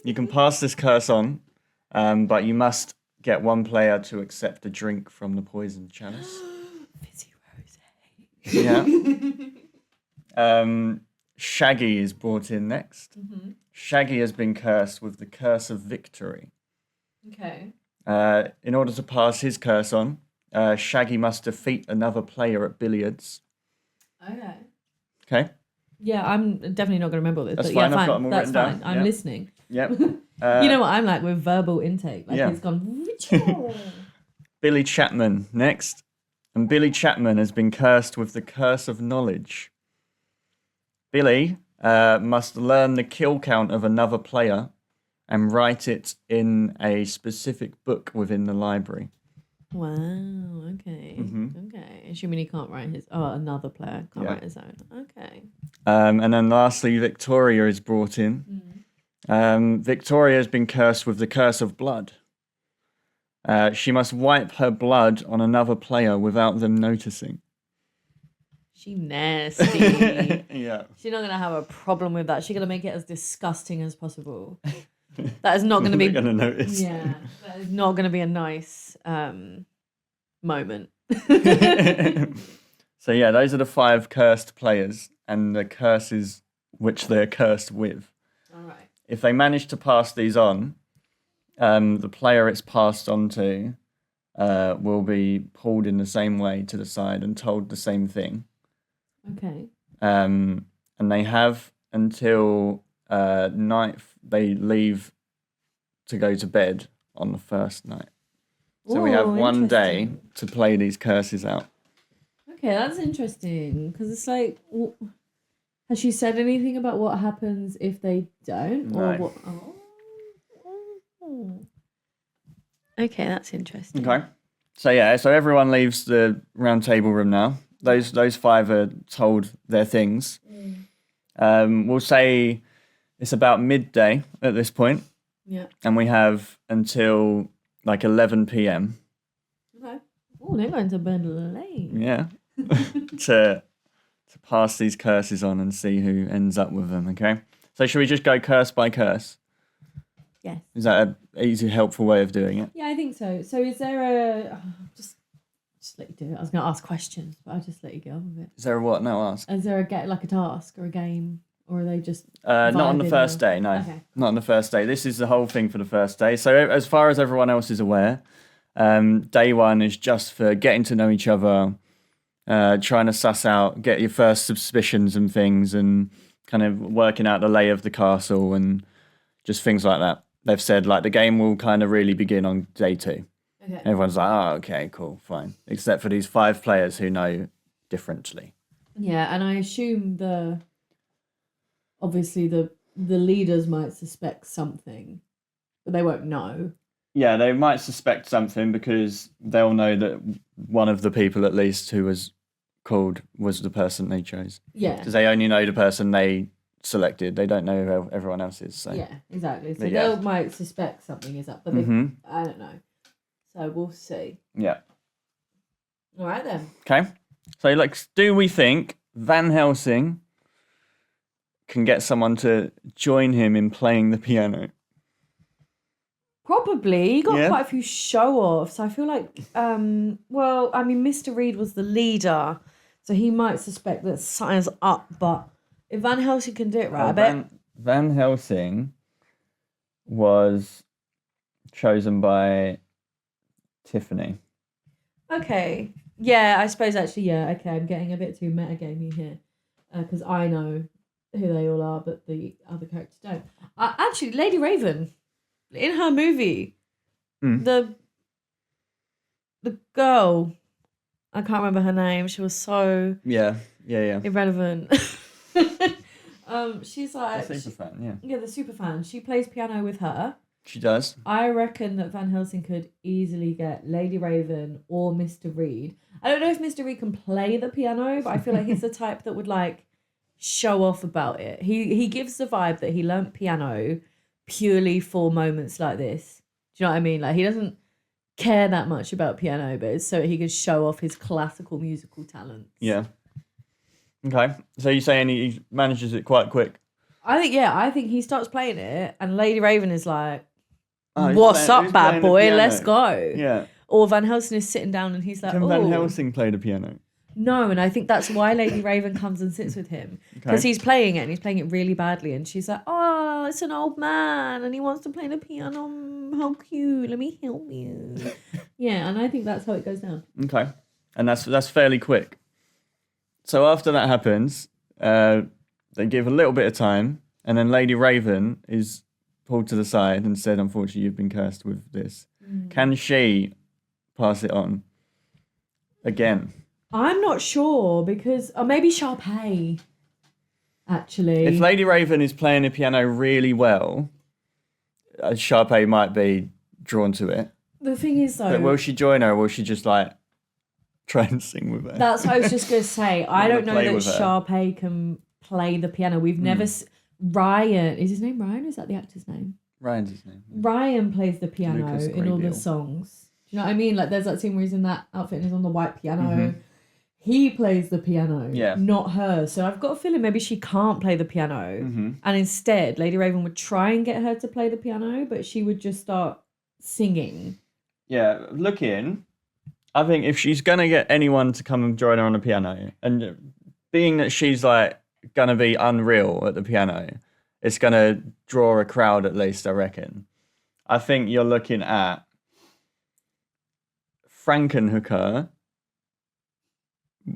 You can pass this curse on, but you must get one player to accept a drink from the poisoned chalice. Fizzy rose. Yeah. Shaggy is brought in next. Mm-hmm. Shaggy has been cursed with the curse of victory. Okay. In order to pass his curse on, Shaggy must defeat another player at billiards. Okay. Okay. Yeah, I'm definitely not going to remember all this. That's but fine. Yeah, I've got them all That's written fine. down. I'm Yeah. listening. Yep. You know what I'm like with verbal intake. Like Yeah. it's gone. Billy Chapman next. And Billy Chapman has been cursed with the curse of knowledge. Billy must learn the kill count of another player and write it in a specific book within the library. Wow. Okay. Mhm. Okay. Assuming he can't write his. Oh, another player can't Yeah. write his own. Okay. And then lastly, Victoria is brought in. Victoria has been cursed with the curse of blood. She must wipe her blood on another player without them noticing. She nasty. Yeah. She's not gonna have a problem with that. She's gonna make it as disgusting as possible. That is not gonna be. They're gonna notice. Yeah. That is not gonna be a nice moment. So yeah, those are the 5 cursed players and the curses which they're cursed with. All right. If they manage to pass these on, the player it's passed on to will be pulled in the same way to the side and told the same thing. Okay. And they have until night. They leave to go to bed on the first night. So we have Ooh, one day interesting. to play these curses out. Okay, that's interesting because it's like, has she said anything about what happens if they don't, or No. what? Oh. Okay, that's interesting. Okay. So yeah, so everyone leaves the round table room now. Those 5 are told their things. We'll say it's about midday at this point, Yeah. and we have until like 11 p.m. Okay. Oh, they're going to bed late. Yeah, to pass these curses on and see who ends up with them. Okay. So should we just go curse by curse? Yes. Is that an easy, helpful way of doing it? Yeah, I think so. So is there a just let you do it? I was going to ask questions, but I'll just let you get on with it. Is there a what? No, ask. Is there a like a task or a game Or are they just Not on the vibing first or- day, no. Okay. Not on the first day. This is the whole thing for the first day. So as far as everyone else is aware, day one is just for getting to know each other, trying to suss out, get your first suspicions and things, and kind of working out the lay of the castle and just things like that. They've said like the game will kind of really begin on day 2. Okay. Everyone's like, oh, okay, cool, fine. Except for these 5 players who know differently. Yeah, and I assume obviously the leaders might suspect something, but they won't know. Yeah, they might suspect something because they'll know that one of the people, at least, who was called was the person they chose. Yeah. Because they only know the person they selected. They don't know who everyone else is. So. Yeah, exactly. So But yeah. they might suspect something is up, but they, Mhm. I don't know. So we'll see. Yeah. All right then. Okay. So, like, do we think Van Helsing can get someone to join him in playing the piano? Probably. He got Yeah. quite a few show-offs. I feel like, well, I mean, Mr. Reed was the leader, so he might suspect that something's up, but if Van Helsing can do it right, I bet... Van Helsing was chosen by Tiffany. Okay. Yeah, I suppose actually, yeah, okay, I'm getting a bit too metagamey here, because I know who they all are, but the other characters don't. Actually, Lady Raven, in her movie, the girl, I can't remember her name. She was so Yeah. irrelevant. She's like The super fan, yeah. yeah, the super fan. She plays piano with her. She does. I reckon that Van Helsing could easily get Lady Raven or Mr. Reed. I don't know if Mr. Reed can play the piano, but I feel like he's the type that would like show off about it. He gives the vibe that he learnt piano purely for moments like this. Do you know what I mean? Like he doesn't care that much about piano, but it's so he can show off his classical musical talents. Yeah. Okay. So you're saying he manages it quite quick? I think he starts playing it and Lady Raven is like, Oh, what's up, who's bad playing the boy? piano? Let's go. Yeah. Or Van Helsing is sitting down and he's like, Can oh. Van Helsing play the piano? No, and I think that's why Lady Raven comes and sits with him. Because Okay. he's playing it and he's playing it really badly. And she's like, oh, it's an old man and he wants to play the piano. How cute. Let me help you. Yeah, and I think that's how it goes down. Okay. And that's fairly quick. So after that happens, they give a little bit of time, and then Lady Raven is pulled to the side and said, unfortunately, you've been cursed with this. Can she pass it on again? I'm not sure because, or maybe Sharpay, actually. If Lady Raven is playing the piano really well, Sharpay might be drawn to it. The thing is, though, But will she join her, or will she just like try and sing with her? that's what I was just going to say. I don't know play that with her. Sharpay can play the piano. We've never... Ryan, is his name Ryan? Is that the actor's name? Ryan's his name. Ryan plays the piano Lucas in all the Grabeel. songs. Do you know what I mean? Like there's that scene where he's in that outfit and he's on the white piano. He plays the piano, Yeah. not her. So I've got a feeling maybe she can't play the piano. And instead, Lady Raven would try and get her to play the piano, but she would just start singing. Yeah, looking, I think if she's going to get anyone to come and join her on the piano, and being that she's like going to be unreal at the piano, it's going to draw a crowd at least, I reckon. I think you're looking at Frankenhooker.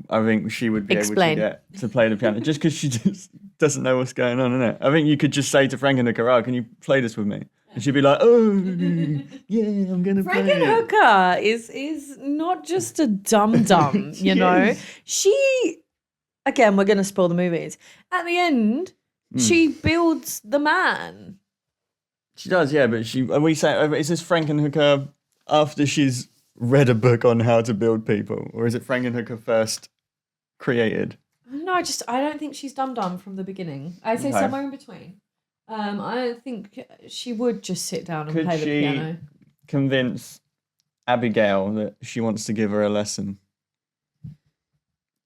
I think she would be Explain. able to get to play the piano just because she just doesn't know what's going on, innit? I think you could just say to Frankenhooker, oh, can you play this with me? And she'd be like, oh, yeah, I'm going to play it. Frankenhooker is not just a dum-dum, you know? She, again, we're going to spoil the movies. At the end, she builds the man. She does, yeah, but we say, is this Frankenhooker after she's read a book on how to build people, or is it Frankenhooker first created? No, I don't think she's dum-dum from the beginning. I'd say Okay. somewhere in between. I think she would just sit down and Could play the she piano. convince Abigail that she wants to give her a lesson?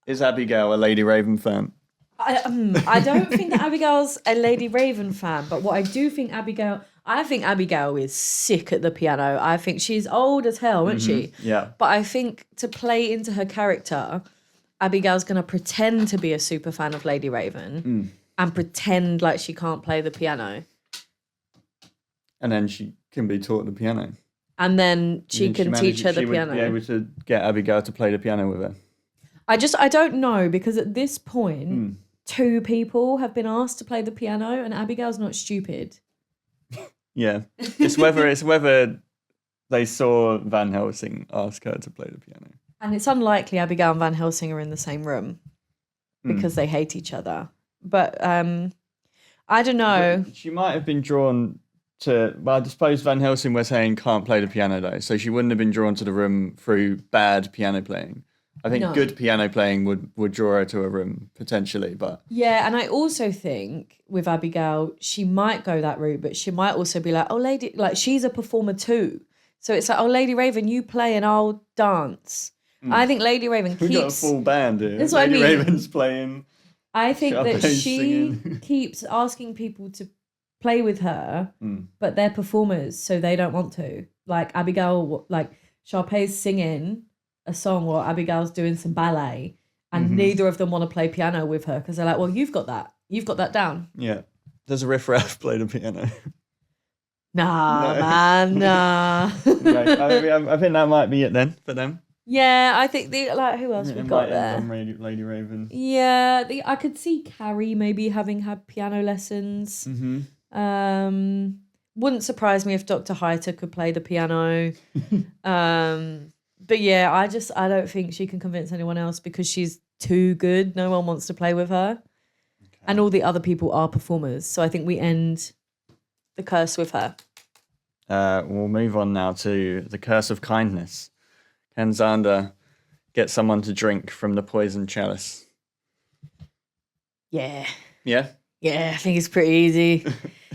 Is Abigail a Lady Raven fan? I don't think that Abigail's a Lady Raven fan, but what I do think I think Abigail is sick at the piano. I think she's old as hell, isn't she? Yeah. But I think to play into her character, Abigail's going to pretend to be a super fan of Lady Raven and pretend like she can't play the piano. And then she can be taught the piano. And then she can teach her the piano. Would be able to get Abigail to play the piano with her. I don't know, because at this point, 2 people have been asked to play the piano, and Abigail's not stupid. Yeah. It's whether they saw Van Helsing ask her to play the piano. And it's unlikely Abigail and Van Helsing are in the same room because they hate each other. But I don't know. She might have been drawn to, well, I suppose Van Helsing was saying can't play the piano though, so she wouldn't have been drawn to the room through bad piano playing. I think good piano playing would draw her to a room potentially, but yeah, and I also think with Abigail, she might go that route, but she might also be like, oh, lady, like she's a performer too. So it's like, oh, Lady Raven, you play and I'll dance. I think Lady Raven keeps... We've got a full band here. That's what Lady I mean. Raven's playing. I think that she singing. keeps asking people to play with her, but they're performers, so they don't want to. Like Abigail, like Sharpay's singing a song while Abigail's doing some ballet, and neither of them want to play piano with her because they're like, well, you've got that down. Yeah. Does a Riff Raff play the piano? Nah, man, nah. Okay. I think that might be it then for them. Yeah, I think who else we've got there? Lady Raven. Yeah, I could see Carrie maybe having had piano lessons. Wouldn't surprise me if Dr. Heiter could play the piano. But yeah, I don't think she can convince anyone else because she's too good. No one wants to play with her. Okay. And all the other people are performers. So I think we end the curse with her. We'll move on now to the curse of kindness. Can Xander get someone to drink from the poison chalice? Yeah. Yeah? Yeah, I think it's pretty easy.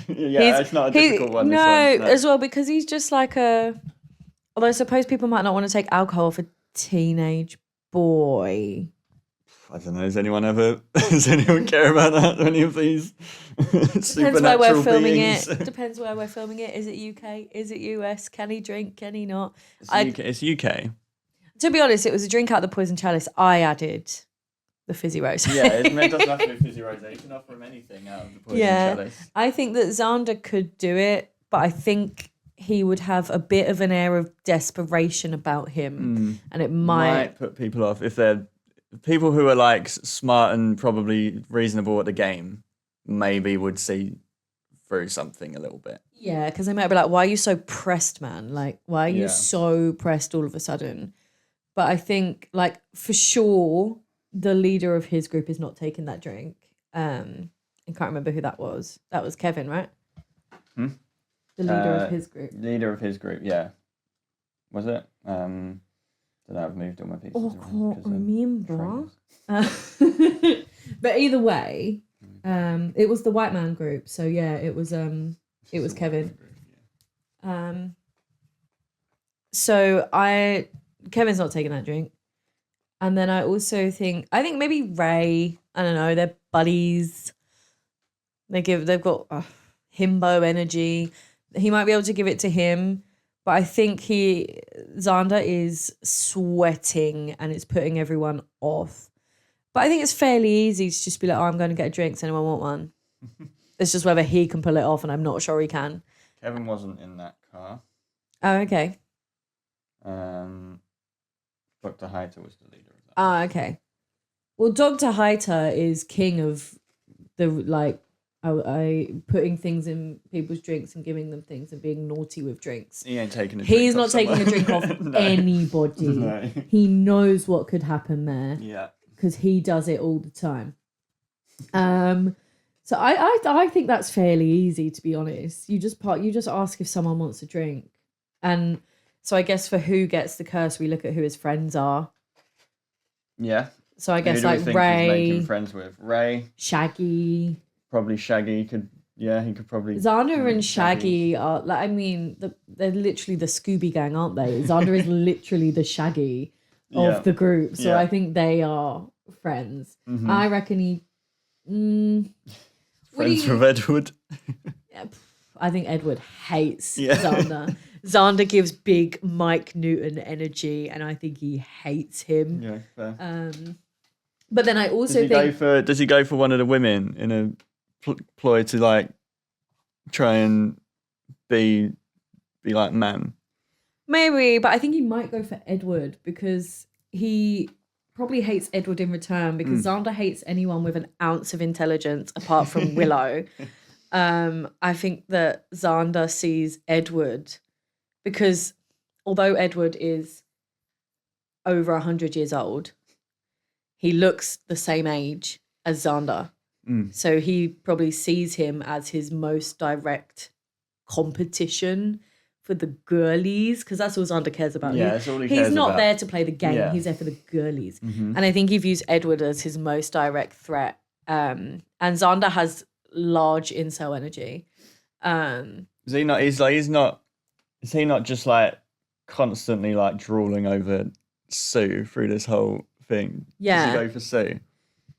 It's not a difficult one. No, as well, because he's just like although I suppose people might not want to take alcohol for a teenage boy. I don't know. Does anyone care about that? Any of these Depends where we're filming beings? it. Depends where we're filming it. Is it UK? Is it US? Can he drink? Can he not? It's UK. To be honest, it was a drink out of the poison chalice. I added the fizzy rose. Yeah, it doesn't have to be fizzy rose. You can offer him anything out of the poison chalice. I think that Xander could do it, but I think he would have a bit of an air of desperation about him, and it might put people off if they're people who are like smart and probably reasonable at the game. Maybe would see through something a little bit. Yeah, because they might be like, "Why are you so pressed, man? Like, why are you so pressed all of a sudden?" But I think, like, for sure, the leader of his group is not taking that drink. I can't remember who that was. That was Kevin, right? The leader of his group. Leader of his group, yeah. Was it? Did I have moved all my pieces? Oh, I can't remember. But either way, it was the white man group. So yeah, it was Kevin. So Kevin's not taking that drink. And then I also think maybe Ray, I don't know, they're buddies. They've got himbo energy. He might be able to give it to him, but I think Xander is sweating and it's putting everyone off. But I think it's fairly easy to just be like, oh, I'm going to get a drink. Does anyone want one? It's just whether he can pull it off, and I'm not sure he can. Kevin wasn't in that car. Oh, okay. Dr. Heiter was the leader of that. Ah, okay. Well, Dr. Heiter is king of the, putting things in people's drinks and giving them things and being naughty with drinks. He ain't taking a drink. He's not taking a drink off anybody. No. He knows what could happen there. Yeah. Because he does it all the time. So I think that's fairly easy, to be honest. You just ask if someone wants a drink. And so I guess for who gets the curse, we look at who his friends are. Yeah. So I guess who do we think Ray, he's making friends with? Ray, Shaggy. Probably Shaggy could. Yeah, he could probably. Xander and Shaggy are they're literally the Scooby Gang, aren't they? Xander is literally the Shaggy of the group, so I think they are friends. Mm-hmm. I reckon he. Friends with Edward. I think Edward hates Xander. Xander gives big Mike Newton energy, and I think he hates him. Yeah, fair. But then I also think does he go for one of the women in a ploy to like try and be like man. Maybe, but I think he might go for Edward because he probably hates Edward in return because Xander hates anyone with an ounce of intelligence apart from Willow. I think that Xander sees Edward because although Edward is over 100 years old, he looks the same age as Xander. So he probably sees him as his most direct competition for the girlies, because that's all Xander cares about. Yeah, that's all he cares He's not about. there to play the game. Yeah. He's there for the girlies. And I think he views Edward as his most direct threat. And Xander has large incel energy. Is he not? Is he not just like constantly like drooling over Sue through this whole thing? Yeah. Does he go for Sue?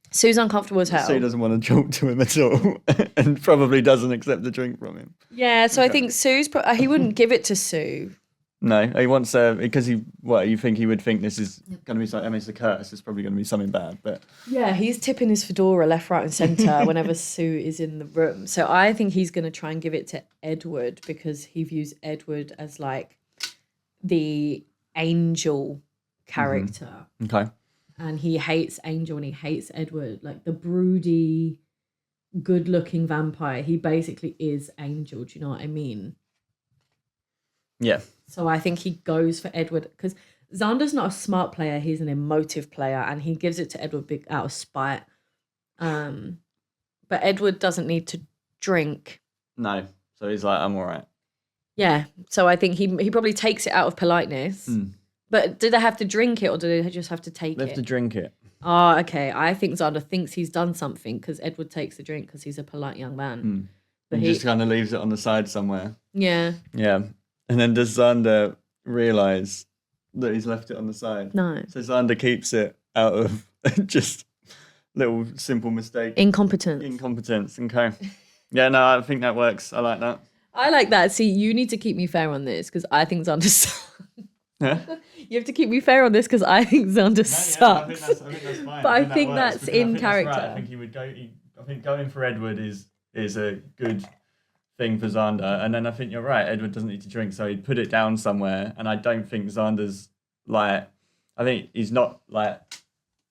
Sue's uncomfortable as hell. Sue doesn't want to talk to him at all, and probably doesn't accept the drink from him. Yeah, so I think Sue's... he wouldn't give it to Sue. No, he wants because you think he would think this is going to be something. I mean, it's a curse. It's probably going to be something bad, but Yeah, he's tipping his fedora left, right, and centre whenever Sue is in the room. So I think he's going to try and give it to Edward because he views Edward as like the angel character. okay. And he hates Angel and he hates Edward, like the broody, good-looking vampire. He basically is Angel. Do you know what I mean? Yeah. So I think he goes for Edward because Xander's not a smart player. He's an emotive player, and he gives it to Edward out of spite. But Edward doesn't need to drink. No. So he's like, I'm all right. Yeah. So I think he probably takes it out of politeness. But do they have to drink it or do they just have to take They it? have to drink it. Oh, okay. I think Xander thinks he's done something because Edward takes the drink because he's a polite young man. But He just kind of leaves it on the side somewhere. yeah, Yeah. And then does Xander realise that he's left it on the side? no. So Xander keeps it out of just little simple mistake. Incompetence. Okay. Yeah, no, I think that works. I like that. I like that. See, you need to keep me fair on this because I think Xander Yeah. You have to keep me fair on this because I think Xander sucks. I think that's fine. But I think works, that's because in right. character. I think he would go. I think going for Edward is a good thing for Xander, and then I think you're right. Edward doesn't need to drink, so he'd put it down somewhere. And I don't think Xander's like. I think he's not like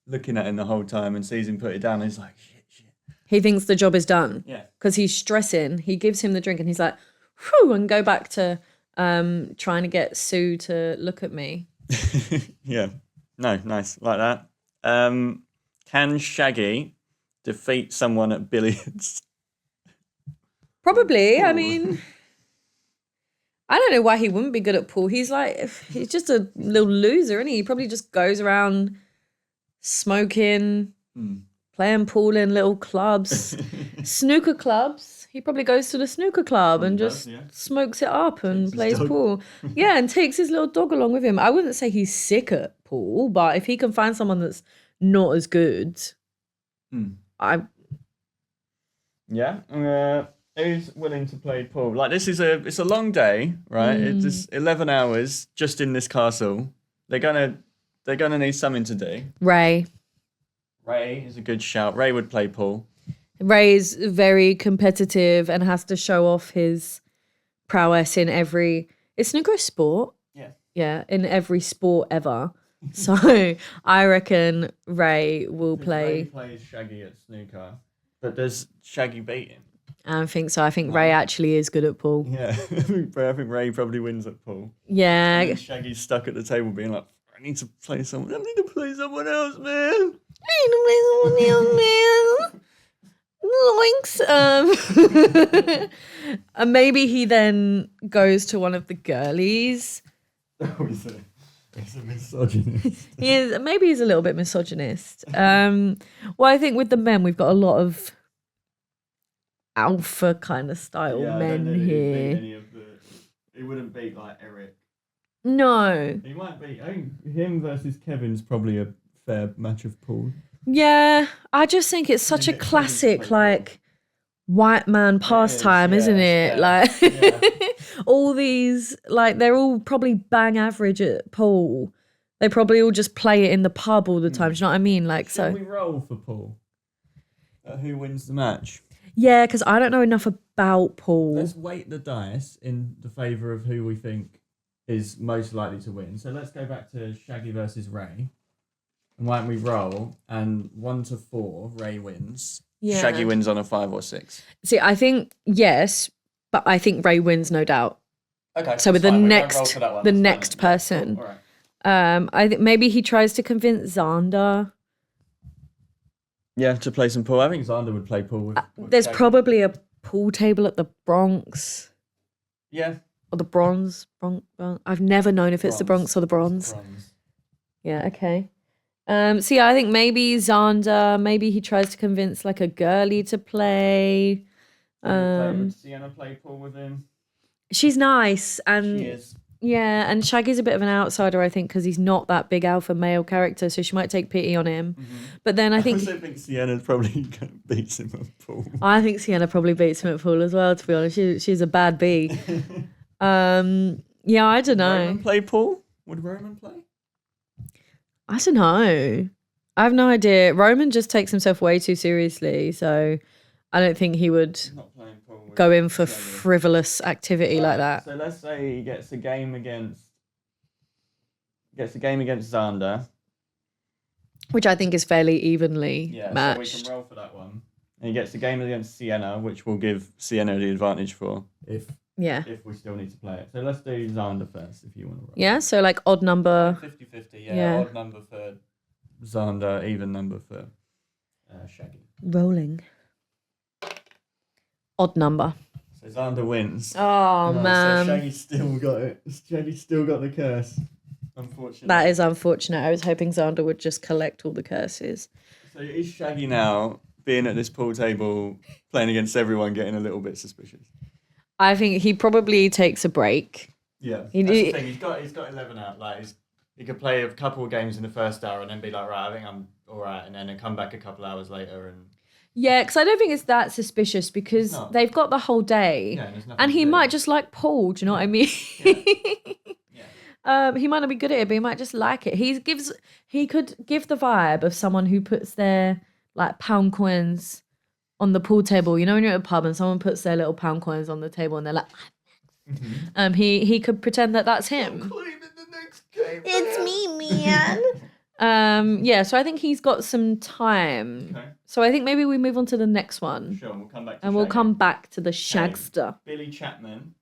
looking at him the whole time and sees him put it down. And he's like, shit. He thinks the job is done. Yeah. Because he's stressing. He gives him the drink and he's like, whew, and go back to trying to get Sue to look at me. Yeah. No, nice. Like that. Can Shaggy defeat someone at billiards? Probably. I mean, I don't know why he wouldn't be good at pool. He's just a little loser, isn't he? He probably just goes around smoking, playing pool in little clubs, snooker clubs. He probably goes to the snooker club and just smokes it up and plays pool. Yeah, and takes his little dog along with him. I wouldn't say he's sick at pool, but if he can find someone that's not as good, Who's willing to play pool? Like it's a long day, right? It's 11 hours just in this castle. They're gonna need something to do. Ray is a good shout. Ray would play pool. Ray's very competitive and has to show off his prowess in every... Is snooker a sport? Yeah. Yeah, in every sport ever. So I reckon Ray will play... Ray plays Shaggy at snooker, but does Shaggy beat him? I don't think so. I think Ray actually is good at pool. Yeah, I think Ray probably wins at pool. Yeah. And Shaggy's stuck at the table being like, I need to play someone else, man. Loinks. And maybe he then goes to one of the girlies. Oh, he's a misogynist. Maybe he's a little bit misogynist. Well, I think with the men, we've got a lot of alpha kind of style men here. He wouldn't beat like Eric. No. He might beat. I think him versus Kevin's probably a fair match of pool. Yeah, I just think it's such a classic, like, white man pastime, isn't it? Yeah. Like, all these, like, they're all probably bang average at pool. They probably all just play it in the pub all the time. Do you know what I mean? Like, Should we roll for pool? Who wins the match? Yeah, because I don't know enough about Paul. Let's weight the dice in the favour of who we think is most likely to win. So let's go back to Shaggy versus Ray. And why don't we roll? And 1 to 4, Ray wins. Yeah. Shaggy wins on a 5 or 6. See, I think yes, but I think Ray wins, no doubt. Okay. So with that's the fine. We don't roll next, for that one. the That's next fine then. Yeah, person, cool. All right. I think maybe he tries to convince Xander. Yeah, to play some pool. I think Xander would play pool with There's Shaggy. probably a pool table at the Bronx Yeah. or the Bronze. I've never known if it's the Bronx or the Bronze. Yeah, okay. So yeah, I think maybe Xander, maybe he tries to convince like a girly to play. Would Sienna play pool with him? She's nice and She is. yeah, and Shaggy's a bit of an outsider, I think, because he's not that big alpha male character, so she might take pity on him. But then I think also think Sienna's probably beats him at pool. I think Sienna probably beats him at pool as well. To be honest, she's a bad bee. Yeah, I don't know. Roman play pool? Would Roman play? I don't know. I have no idea. Roman just takes himself way too seriously, so I don't think he would Not playing pool. With go in for Shaggy. frivolous activity like that. So let's say he gets a game against Xander. Which I think is fairly evenly Yeah, matched. so we can roll for that one. And he gets a game against Sienna, which will give Sienna the advantage for if Yeah. we still need to play it. So let's do Xander first, if you want to roll. Yeah, so like odd number. 50-50, Yeah. Odd number for Xander, even number for Shaggy. Rolling. Odd number. So Xander wins. Oh, man. So Shaggy's still got it. Shaggy's still got the curse. Unfortunately. That is unfortunate. I was hoping Xander would just collect all the curses. So is Shaggy now, being at this pool table, playing against everyone, getting a little bit suspicious? I think he probably takes a break. Yeah, He- that's he- the thing. He's got 11 out. Like he could play a couple of games in the first hour and then be like, right, I think I'm all right, and then come back a couple hours later and Yeah, because I don't think it's that suspicious because No. they've got the whole day. yeah, there's nothing And to he do. might just like Paul, do you know what I mean? He might not be good at it, but he might just like it. He could give the vibe of someone who puts their like pound coins on the pool table. You know when you're at a pub and someone puts their little pound coins on the table and they're like, he could pretend that that's him. It's me, man. Yeah, so I think he's got some time. Okay. So I think maybe we move on to the next one. Sure, we'll come back to And we'll Shaggy. come back to the Shagster. Billy Chapman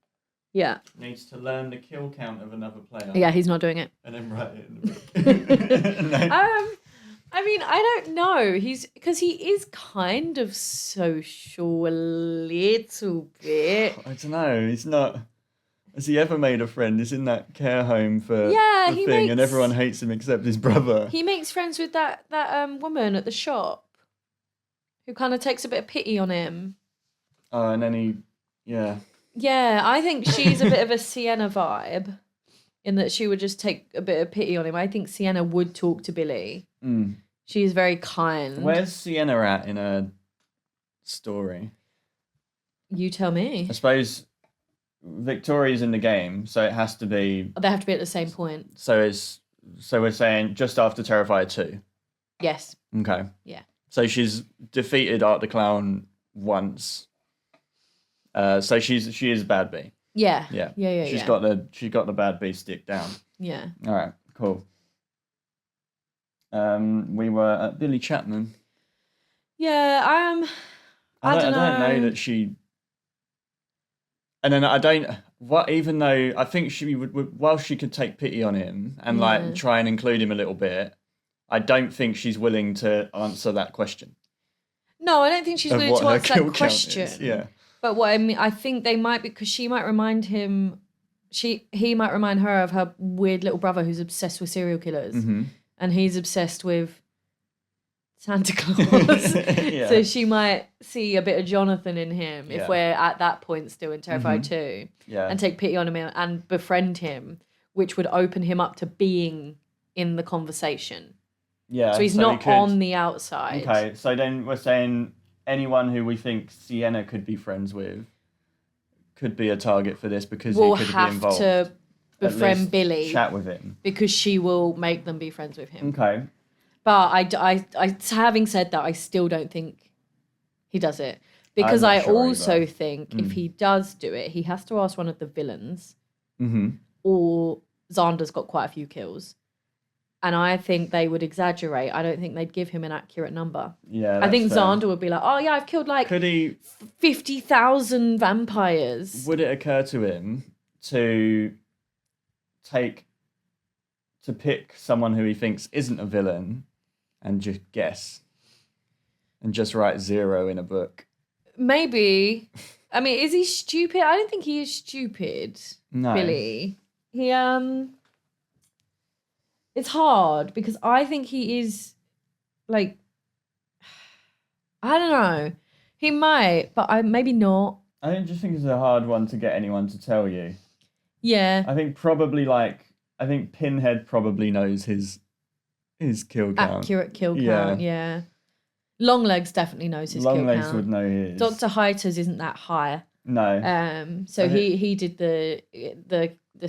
Yeah. needs to learn the kill count of another player. Yeah, he's not doing it. And then write it in the book. And then- I mean, I don't know. Because he is kind of social a little bit. I don't know. He's not. Has he ever made a friend? He's in that care home for Yeah, the he thing, and makes- everyone hates him except his brother. He makes friends with that woman at the shop who kind of takes a bit of pity on him. Oh, and then yeah. Yeah, I think she's a bit of a Sienna vibe in that she would just take a bit of pity on him. I think Sienna would talk to Billy. Mm. She's very kind. Where's Sienna at in her story? You tell me. I suppose Victoria's in the game, so it has to be. They have to be at the same point. So we're saying just after Terrifier 2. Yes. Okay. Yeah. So she's defeated Art the Clown once. So she is Bad Bee. Yeah. Yeah. Yeah. She's got the Bad Bee stick down. Yeah. All right. Cool. We were at Billy Chapman. Yeah. I don't know that she. And then I don't. What even though I think she would while she could take pity on him and Yeah. like try and include him a little bit, I don't think she's willing to answer that question. No, I don't think she's of willing what to her answer kill that count question. is. Yeah. But what I mean, I think they might, because she might remind him. He might remind her of her weird little brother who's obsessed with serial killers, and he's obsessed with Santa Claus. Yeah. So she might see a bit of Jonathan in him if Yeah. we're at that point still in Terrified 2, Yeah. and take pity on him and befriend him, which would open him up to being in the conversation. Yeah. So he's we not could- on the outside. Okay, so then we're saying anyone who we think Sienna could be friends with could be a target for this because We'll he could be have involved. to At befriend least Billy Chat with him. because she will make them be friends with him. Okay. But I, having said that, I still don't think he does it. Because I'm I not sure also either. think if he does do it, he has to ask one of the villains, Mm-hmm. or Xander's got quite a few kills. And I think they would exaggerate. I don't think they'd give him an accurate number. Yeah, I think that's fair. Xander would be like, oh, yeah, I've killed like Could he? 50,000 vampires. Would it occur to him to pick someone who he thinks isn't a villain and just guess and just write 0 in a book? Maybe. I mean, is he stupid? I don't think he is stupid, No. Billy. He, it's hard because I think he is, like, I don't know. He might, but maybe not. I just think it's a hard one to get anyone to tell you. Yeah. I think Pinhead probably knows his kill count. Accurate kill count, yeah. Longlegs definitely knows his kill Longlegs count. would know his. Dr. Heiters isn't that high. No. So he did the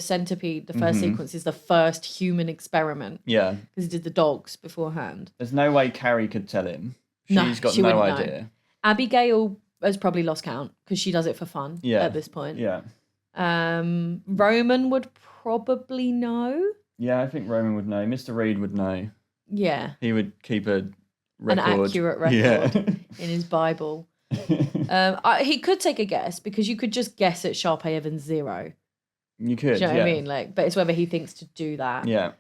centipede, the first sequence is the first human experiment. Yeah. Because he did the dogs beforehand. There's no way Carrie could tell him. No, She's got she no wouldn't idea. know. Abigail has probably lost count because she does it for fun at this point. Yeah. Roman would probably know. Yeah, I think Roman would know. Mr. Reed would know. Yeah. He would keep a record. An accurate record Yeah. in his Bible. He could take a guess because you could just guess at Sharpay Evans 0. You could, Do you know yeah. what I mean? Like, but it's whether he thinks to do that. Yeah.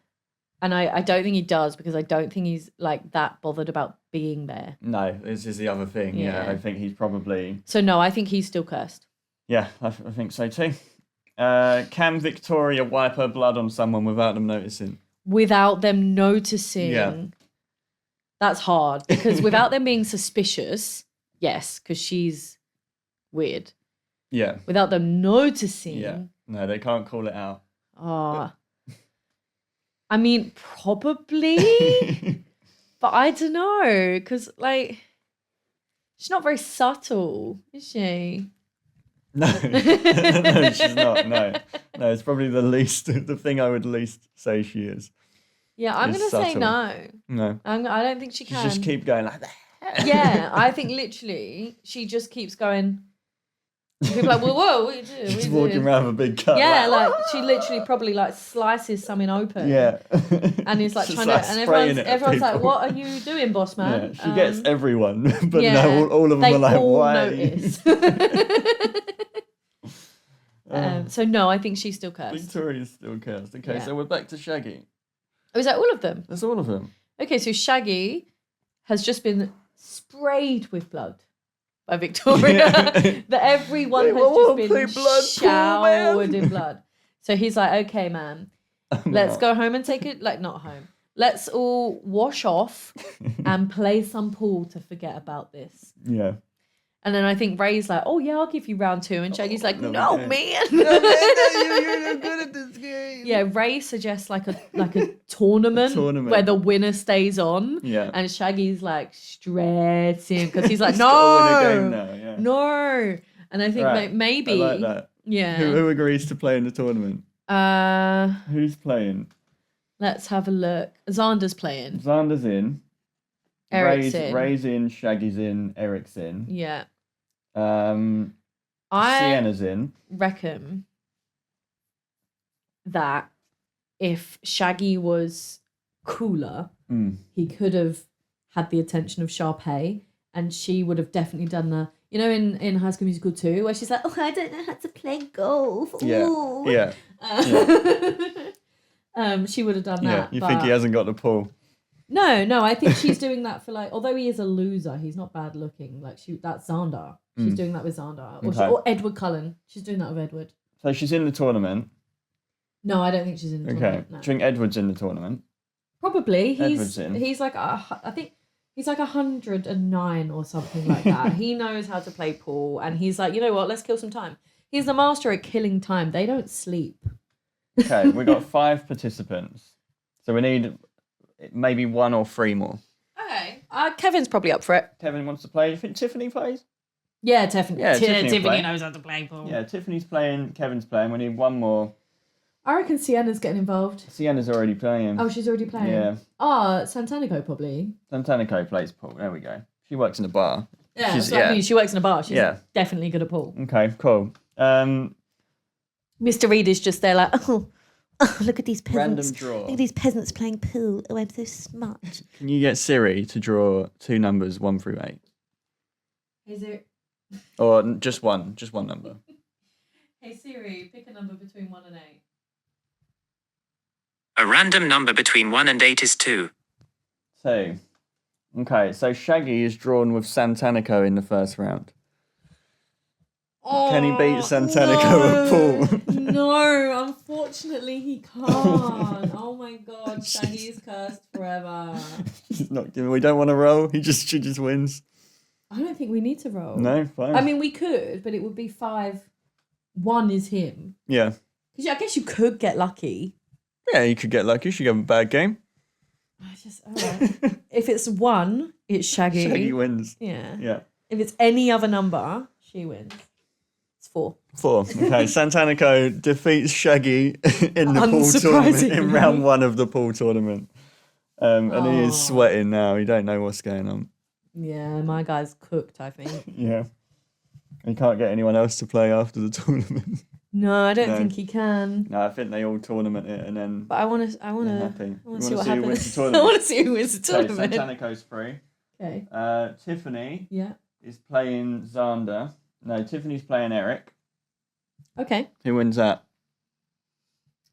And I don't think he does because I don't think he's like that bothered about being there. No, this is the other thing. Yeah, I think he's probably... So no, I think he's still cursed. Yeah, I think so too. Can Victoria wipe her blood on someone without them noticing? Without them noticing. Yeah. That's hard because without them being suspicious, yes, because she's weird. Yeah. Without them noticing. Yeah. No, they can't call it out. I mean, probably, but I don't know because, like, she's not very subtle, is she? No, no, she's not. No, it's probably the thing I would least say she is. Yeah, I'm gonna say subtle. no. No, I don't think she can. Just keep going like that. Yeah, I think literally she just keeps going. People are like, whoa, what are you doing? Just walking around with a big cut. Yeah, like she literally probably like slices something open. Yeah. And he's like Just trying like to, and spraying everyone's it at like, people. what are you doing, boss man? Yeah, she gets everyone, but yeah, no, all of them they are like, all why? notice. So no, I think she's still cursed. Victoria's still cursed. Okay, Yeah. so we're back to Shaggy. Oh, is that all of them? That's all of them. Okay, so Shaggy has just been sprayed with blood by Victoria. That everyone has just been showered in blood. So he's like, okay, man, let's go home and take it. Like, not home. Let's all wash off and play some pool to forget about this. Yeah. And then I think Ray's like, oh, yeah, I'll give you round 2. And Shaggy's like, no, man. You're not good at this game. Yeah, Ray suggests like a tournament, where the winner stays on. Yeah. And Shaggy's like stressing because he's like, He's gotta win a game no, now, yeah. no. And I think Right. maybe, I like that. yeah. Who agrees to play in the tournament? Who's playing? Let's have a look. Xander's playing. Xander's in. Eric's in. Ray's in. Shaggy's in. Eric's in. Yeah. I Sienna's in. Reckon that if Shaggy was cooler, he could have had the attention of Sharpay, and she would have definitely done the, you know, in High School Musical 2, where she's like, oh, I don't know how to play golf. Ooh. Yeah. She would have done Yeah. that. You think he hasn't got the pull? No, I think she's doing that for, like, although he is a loser, he's not bad looking. Like, that's Xander. She's doing that with Xander. Or Edward Cullen. She's doing that with Edward. So she's in the tournament. No, I don't think she's in the Okay. tournament. No. Do you think Edward's in the tournament? Probably. Edward's in. He's like, I think he's like 109 or something like that. He knows how to play pool, and he's like, you know what? Let's kill some time. He's the master at killing time. They don't sleep. Okay, we've got 5 participants. So we need maybe 1 or 3 more. Okay. Kevin's probably up for it. Kevin wants to play. You think Tiffany plays? Yeah, Tiffany. Yeah, Tiffany will play. knows how to play pool. Yeah, Tiffany's playing. Kevin's playing. We need 1 more. I reckon Sienna's getting involved. Sienna's already playing. Oh, she's already playing? Yeah. Oh, Santanico probably. Santanico plays pool. There we go. She works in a bar. Yeah, She's- so I mean, she works in a bar. She's Yeah. definitely good at pool. Okay, cool. Mr. Reed is just there like, oh, look at these peasants. Random draw. Look at these peasants playing pool. Oh, I'm so smart. Can you get Siri to draw 2 numbers, 1 through 8? Is it? Or just one number? Hey Siri, pick a number between 1 and 8. A random number between 1 and 8 is 2. 2. Okay, so Shaggy is drawn with Santanico in the first round. Can he beat Santanico at pool? No, unfortunately he can't. Oh my god, Shaggy is cursed forever. He's not giving. We don't want to roll. She just wins. I don't think we need to roll. No, fine. I mean, we could, but it would be 5. 1 is him. Yeah. Because I guess you could get lucky. Yeah, you could get lucky. She have a bad game. I just, all right. If it's 1, it's Shaggy. Shaggy wins. Yeah. Yeah. If it's any other number, she wins. It's 4. 4. Okay, Santanico defeats Shaggy in the pool tournament in Unsurprisingly. round 1 of the pool tournament. And he is Oh. sweating now. He don't know what's going on. Yeah, my guy's cooked, I think. Yeah. He can't get anyone else to play after the tournament. No, I don't No. think he can. No, I think they all tournament it and then But I want to. they're happy. I You want to see wanna what see who wins happens. the I tournament? want to see who wins the Okay, tournament. Santanico's free. Okay. Tiffany Yeah. is playing Xander. No, Tiffany's playing Eric. Okay. Who wins that?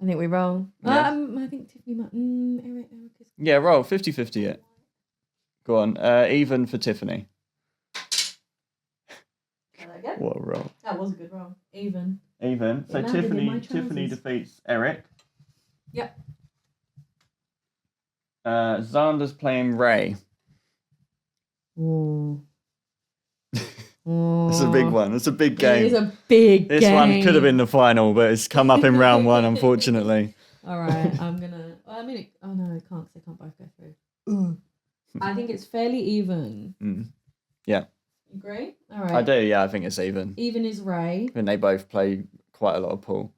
I think we roll. Yeah. I think Tiffany might. Eric is. Yeah, roll 50-50 it. Go on. Even for Tiffany. Try that again. What a roll. That was a good roll. Even. Even. So It landed in my Tiffany trousers. defeats Eric. Yep. Xander's playing Ray. Ooh. It's a big one. It's a big game. It is a big This game. one could have been the final, but it's come up in round 1, unfortunately. All right, I'm gonna. Well, I mean, oh no, it can't. 'Cause they can't both go through. I think it's fairly even. Yeah. You agree? All right. I do, yeah, I think it's even. Even is Ray. I think they both play quite a lot of pool.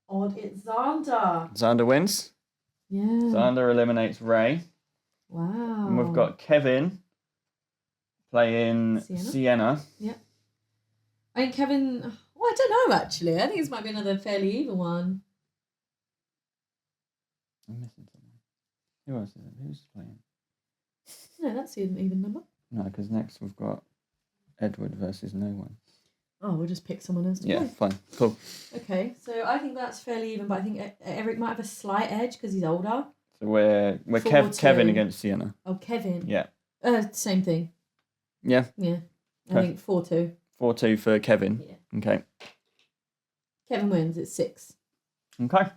Odd, it's Xander. Xander wins. Yeah. Xander eliminates Ray. Wow. And we've got Kevin playing Sienna? Sienna. I think Kevin. Well, I don't know actually. I think this might be another fairly even one. I'm missing someone. Who else is it? Who's playing? No, that's an even number. No, because next we've got Edward versus no one. Oh, we'll just pick someone else to Yeah, play. fine. Cool. Okay, so I think that's fairly even, but I think Eric might have a slight edge because he's older. So we're 4-2. Kevin against Sienna. Oh, Kevin. Yeah. Same thing. Yeah. Yeah. I Okay. think 4-2. 4-2 for Kevin. Yeah. Okay. Kevin wins. It's 6. Okay.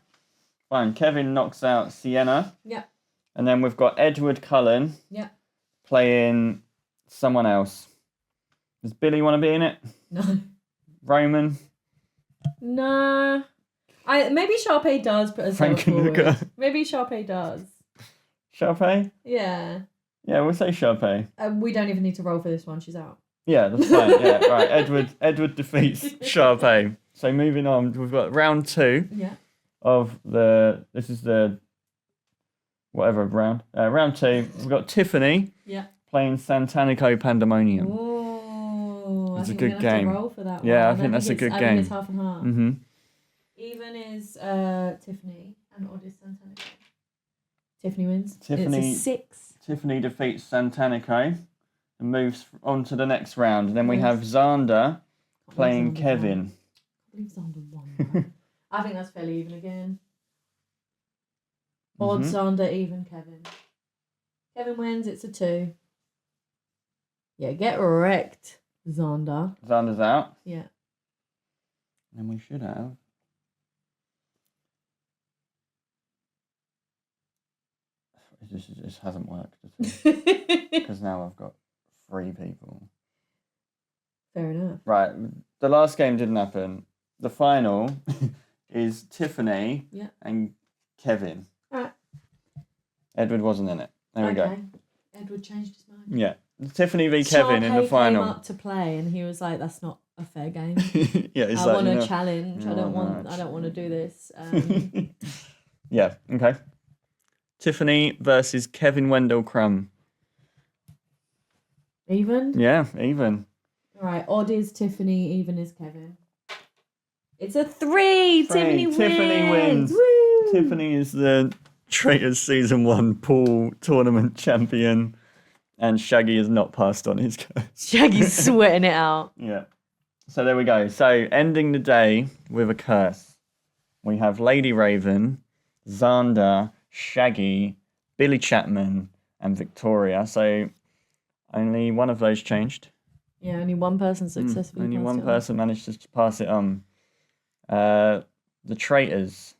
Fine. Kevin knocks out Sienna. Yeah. And then we've got Edward Cullen Yeah. playing someone else. Does Billy want to be in it? No. Roman? Nah. Maybe Sharpay does put herself Frankenhooker. forward. Maybe Sharpay does. Sharpay? Yeah. Yeah, we'll say Sharpay. We don't even need to roll for this one. She's out. Yeah, that's fine. Yeah, right. Edward defeats Sharpay. So moving on, we've got round 2 Yeah. of this is the whatever round. Round 2, we've got Tiffany Yeah. playing Santanico Pandemonium. Oh, It's I a think good we're gonna have game. to roll for that Yeah, I one. think that's a good I game. think it's half and half. Mm-hmm. Even is Tiffany and odd is Santanico. Tiffany wins. Tiffany- It's a 6. Tiffany defeats Santanico and moves on to the next round. And then we Yes. have Xander Can't playing believe Xander Kevin. won. I believe Xander won. I think that's fairly even again. Odd, Mhm. Xander, even, Kevin. Kevin wins, it's a 2. Yeah, get wrecked, Xander. Xander's out. Yeah. And we should have. This hasn't worked at all. Because now I've got 3 people. Fair enough. Right, the last game didn't happen. The final is Tiffany Yeah. and Kevin. Alright. Edward wasn't in it. There we go. Edward changed his mind. Yeah. Tiffany v Kevin in the Sharpay final. came up to play and he was like, "That's not a fair game. Yeah, it's I like, want you a know- challenge. No, I don't no, want. it's- I don't want to do this." Yeah, okay. Tiffany versus Kevin Wendell Crumb. Even? Yeah, even. All right, odd is Tiffany, even is Kevin. It's a 3. Tiffany wins. Tiffany wins. Woo! Tiffany is the Traitors Season 1 pool tournament champion, and Shaggy has not passed on his curse. Shaggy's sweating it out. Yeah. So there we go. So ending the day with a curse. We have Lady Raven, Xander, Shaggy, Billy Chapman, and Victoria. So only one of those changed. Yeah, only one person successfully Only passed one it on. person managed to pass it on. The Traitors,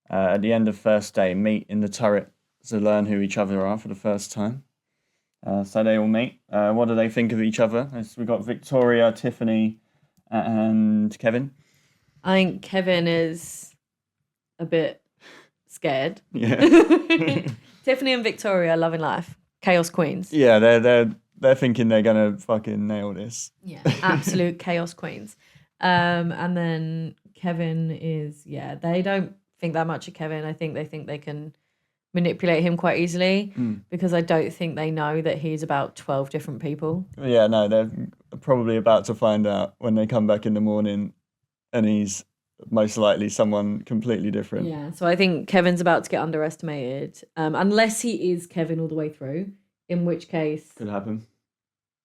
at the end of first day, meet in the turret to learn who each other are for the first time. So they all meet. What do they think of each other? We've got Victoria, Tiffany, and Kevin. I think Kevin is a bit scared. Yeah. Tiffany and Victoria are loving life. Chaos queens. Yeah, they're thinking they're gonna fucking nail this. Yeah, absolute chaos queens. And then Kevin is, they don't think that much of Kevin. I think they can manipulate him quite easily because I don't think they know that he's about 12 different people. Yeah, no, they're probably about to find out when they come back in the morning, and he's most likely someone completely different. Yeah, so I think Kevin's about to get underestimated, unless he is Kevin all the way through, in which case, Could happen.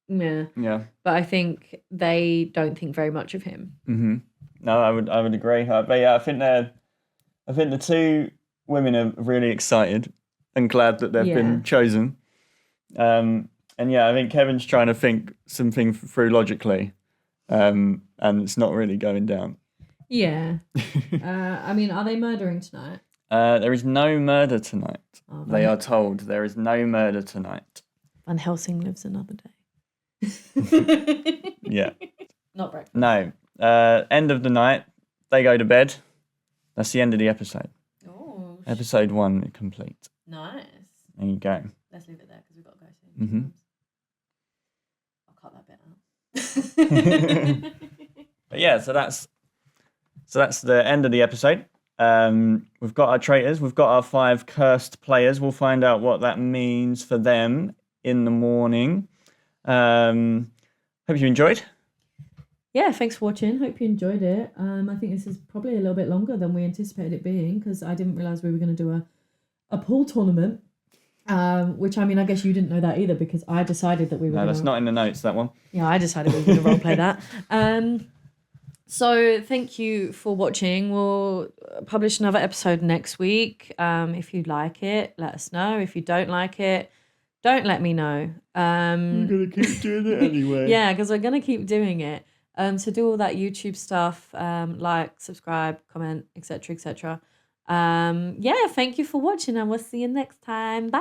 yeah. Yeah. But I think they don't think very much of him. Mm-hmm. No, I would agree. But yeah, I think the two women are really excited and glad that they've been chosen. And yeah, I think Kevin's trying to think something through logically, and it's not really going down. Yeah. I mean, are they murdering tonight? There is no murder tonight. Oh, They are told there is no murder tonight. Van Helsing lives another day. Yeah. Not breakfast. No. End of the night. They go to bed. That's the end of the episode. Oh, Episode 1 complete. nice. There you go. Let's leave it there because we've got to go soon. Mm-hmm. I'll cut that bit out. But yeah, so that's the end of the episode. We've got our traitors. We've got our 5 cursed players. We'll find out what that means for them in the morning. Hope you enjoyed. Yeah, thanks for watching. Hope you enjoyed it. I think this is probably a little bit longer than we anticipated it being because I didn't realise we were going to do a pool tournament. Which, I mean, I guess you didn't know that either because I decided that we were No, that's not in the notes, that one. Yeah, I decided we were going to roleplay that. So thank you for watching. We'll publish another episode next week. If you like it, let us know. If you don't like it, don't let me know. We're going to keep doing it anyway. Yeah, because we're going to keep doing it. So do all that YouTube stuff, like, subscribe, comment, etc., etc. Yeah, thank you for watching and we'll see you next time. Bye.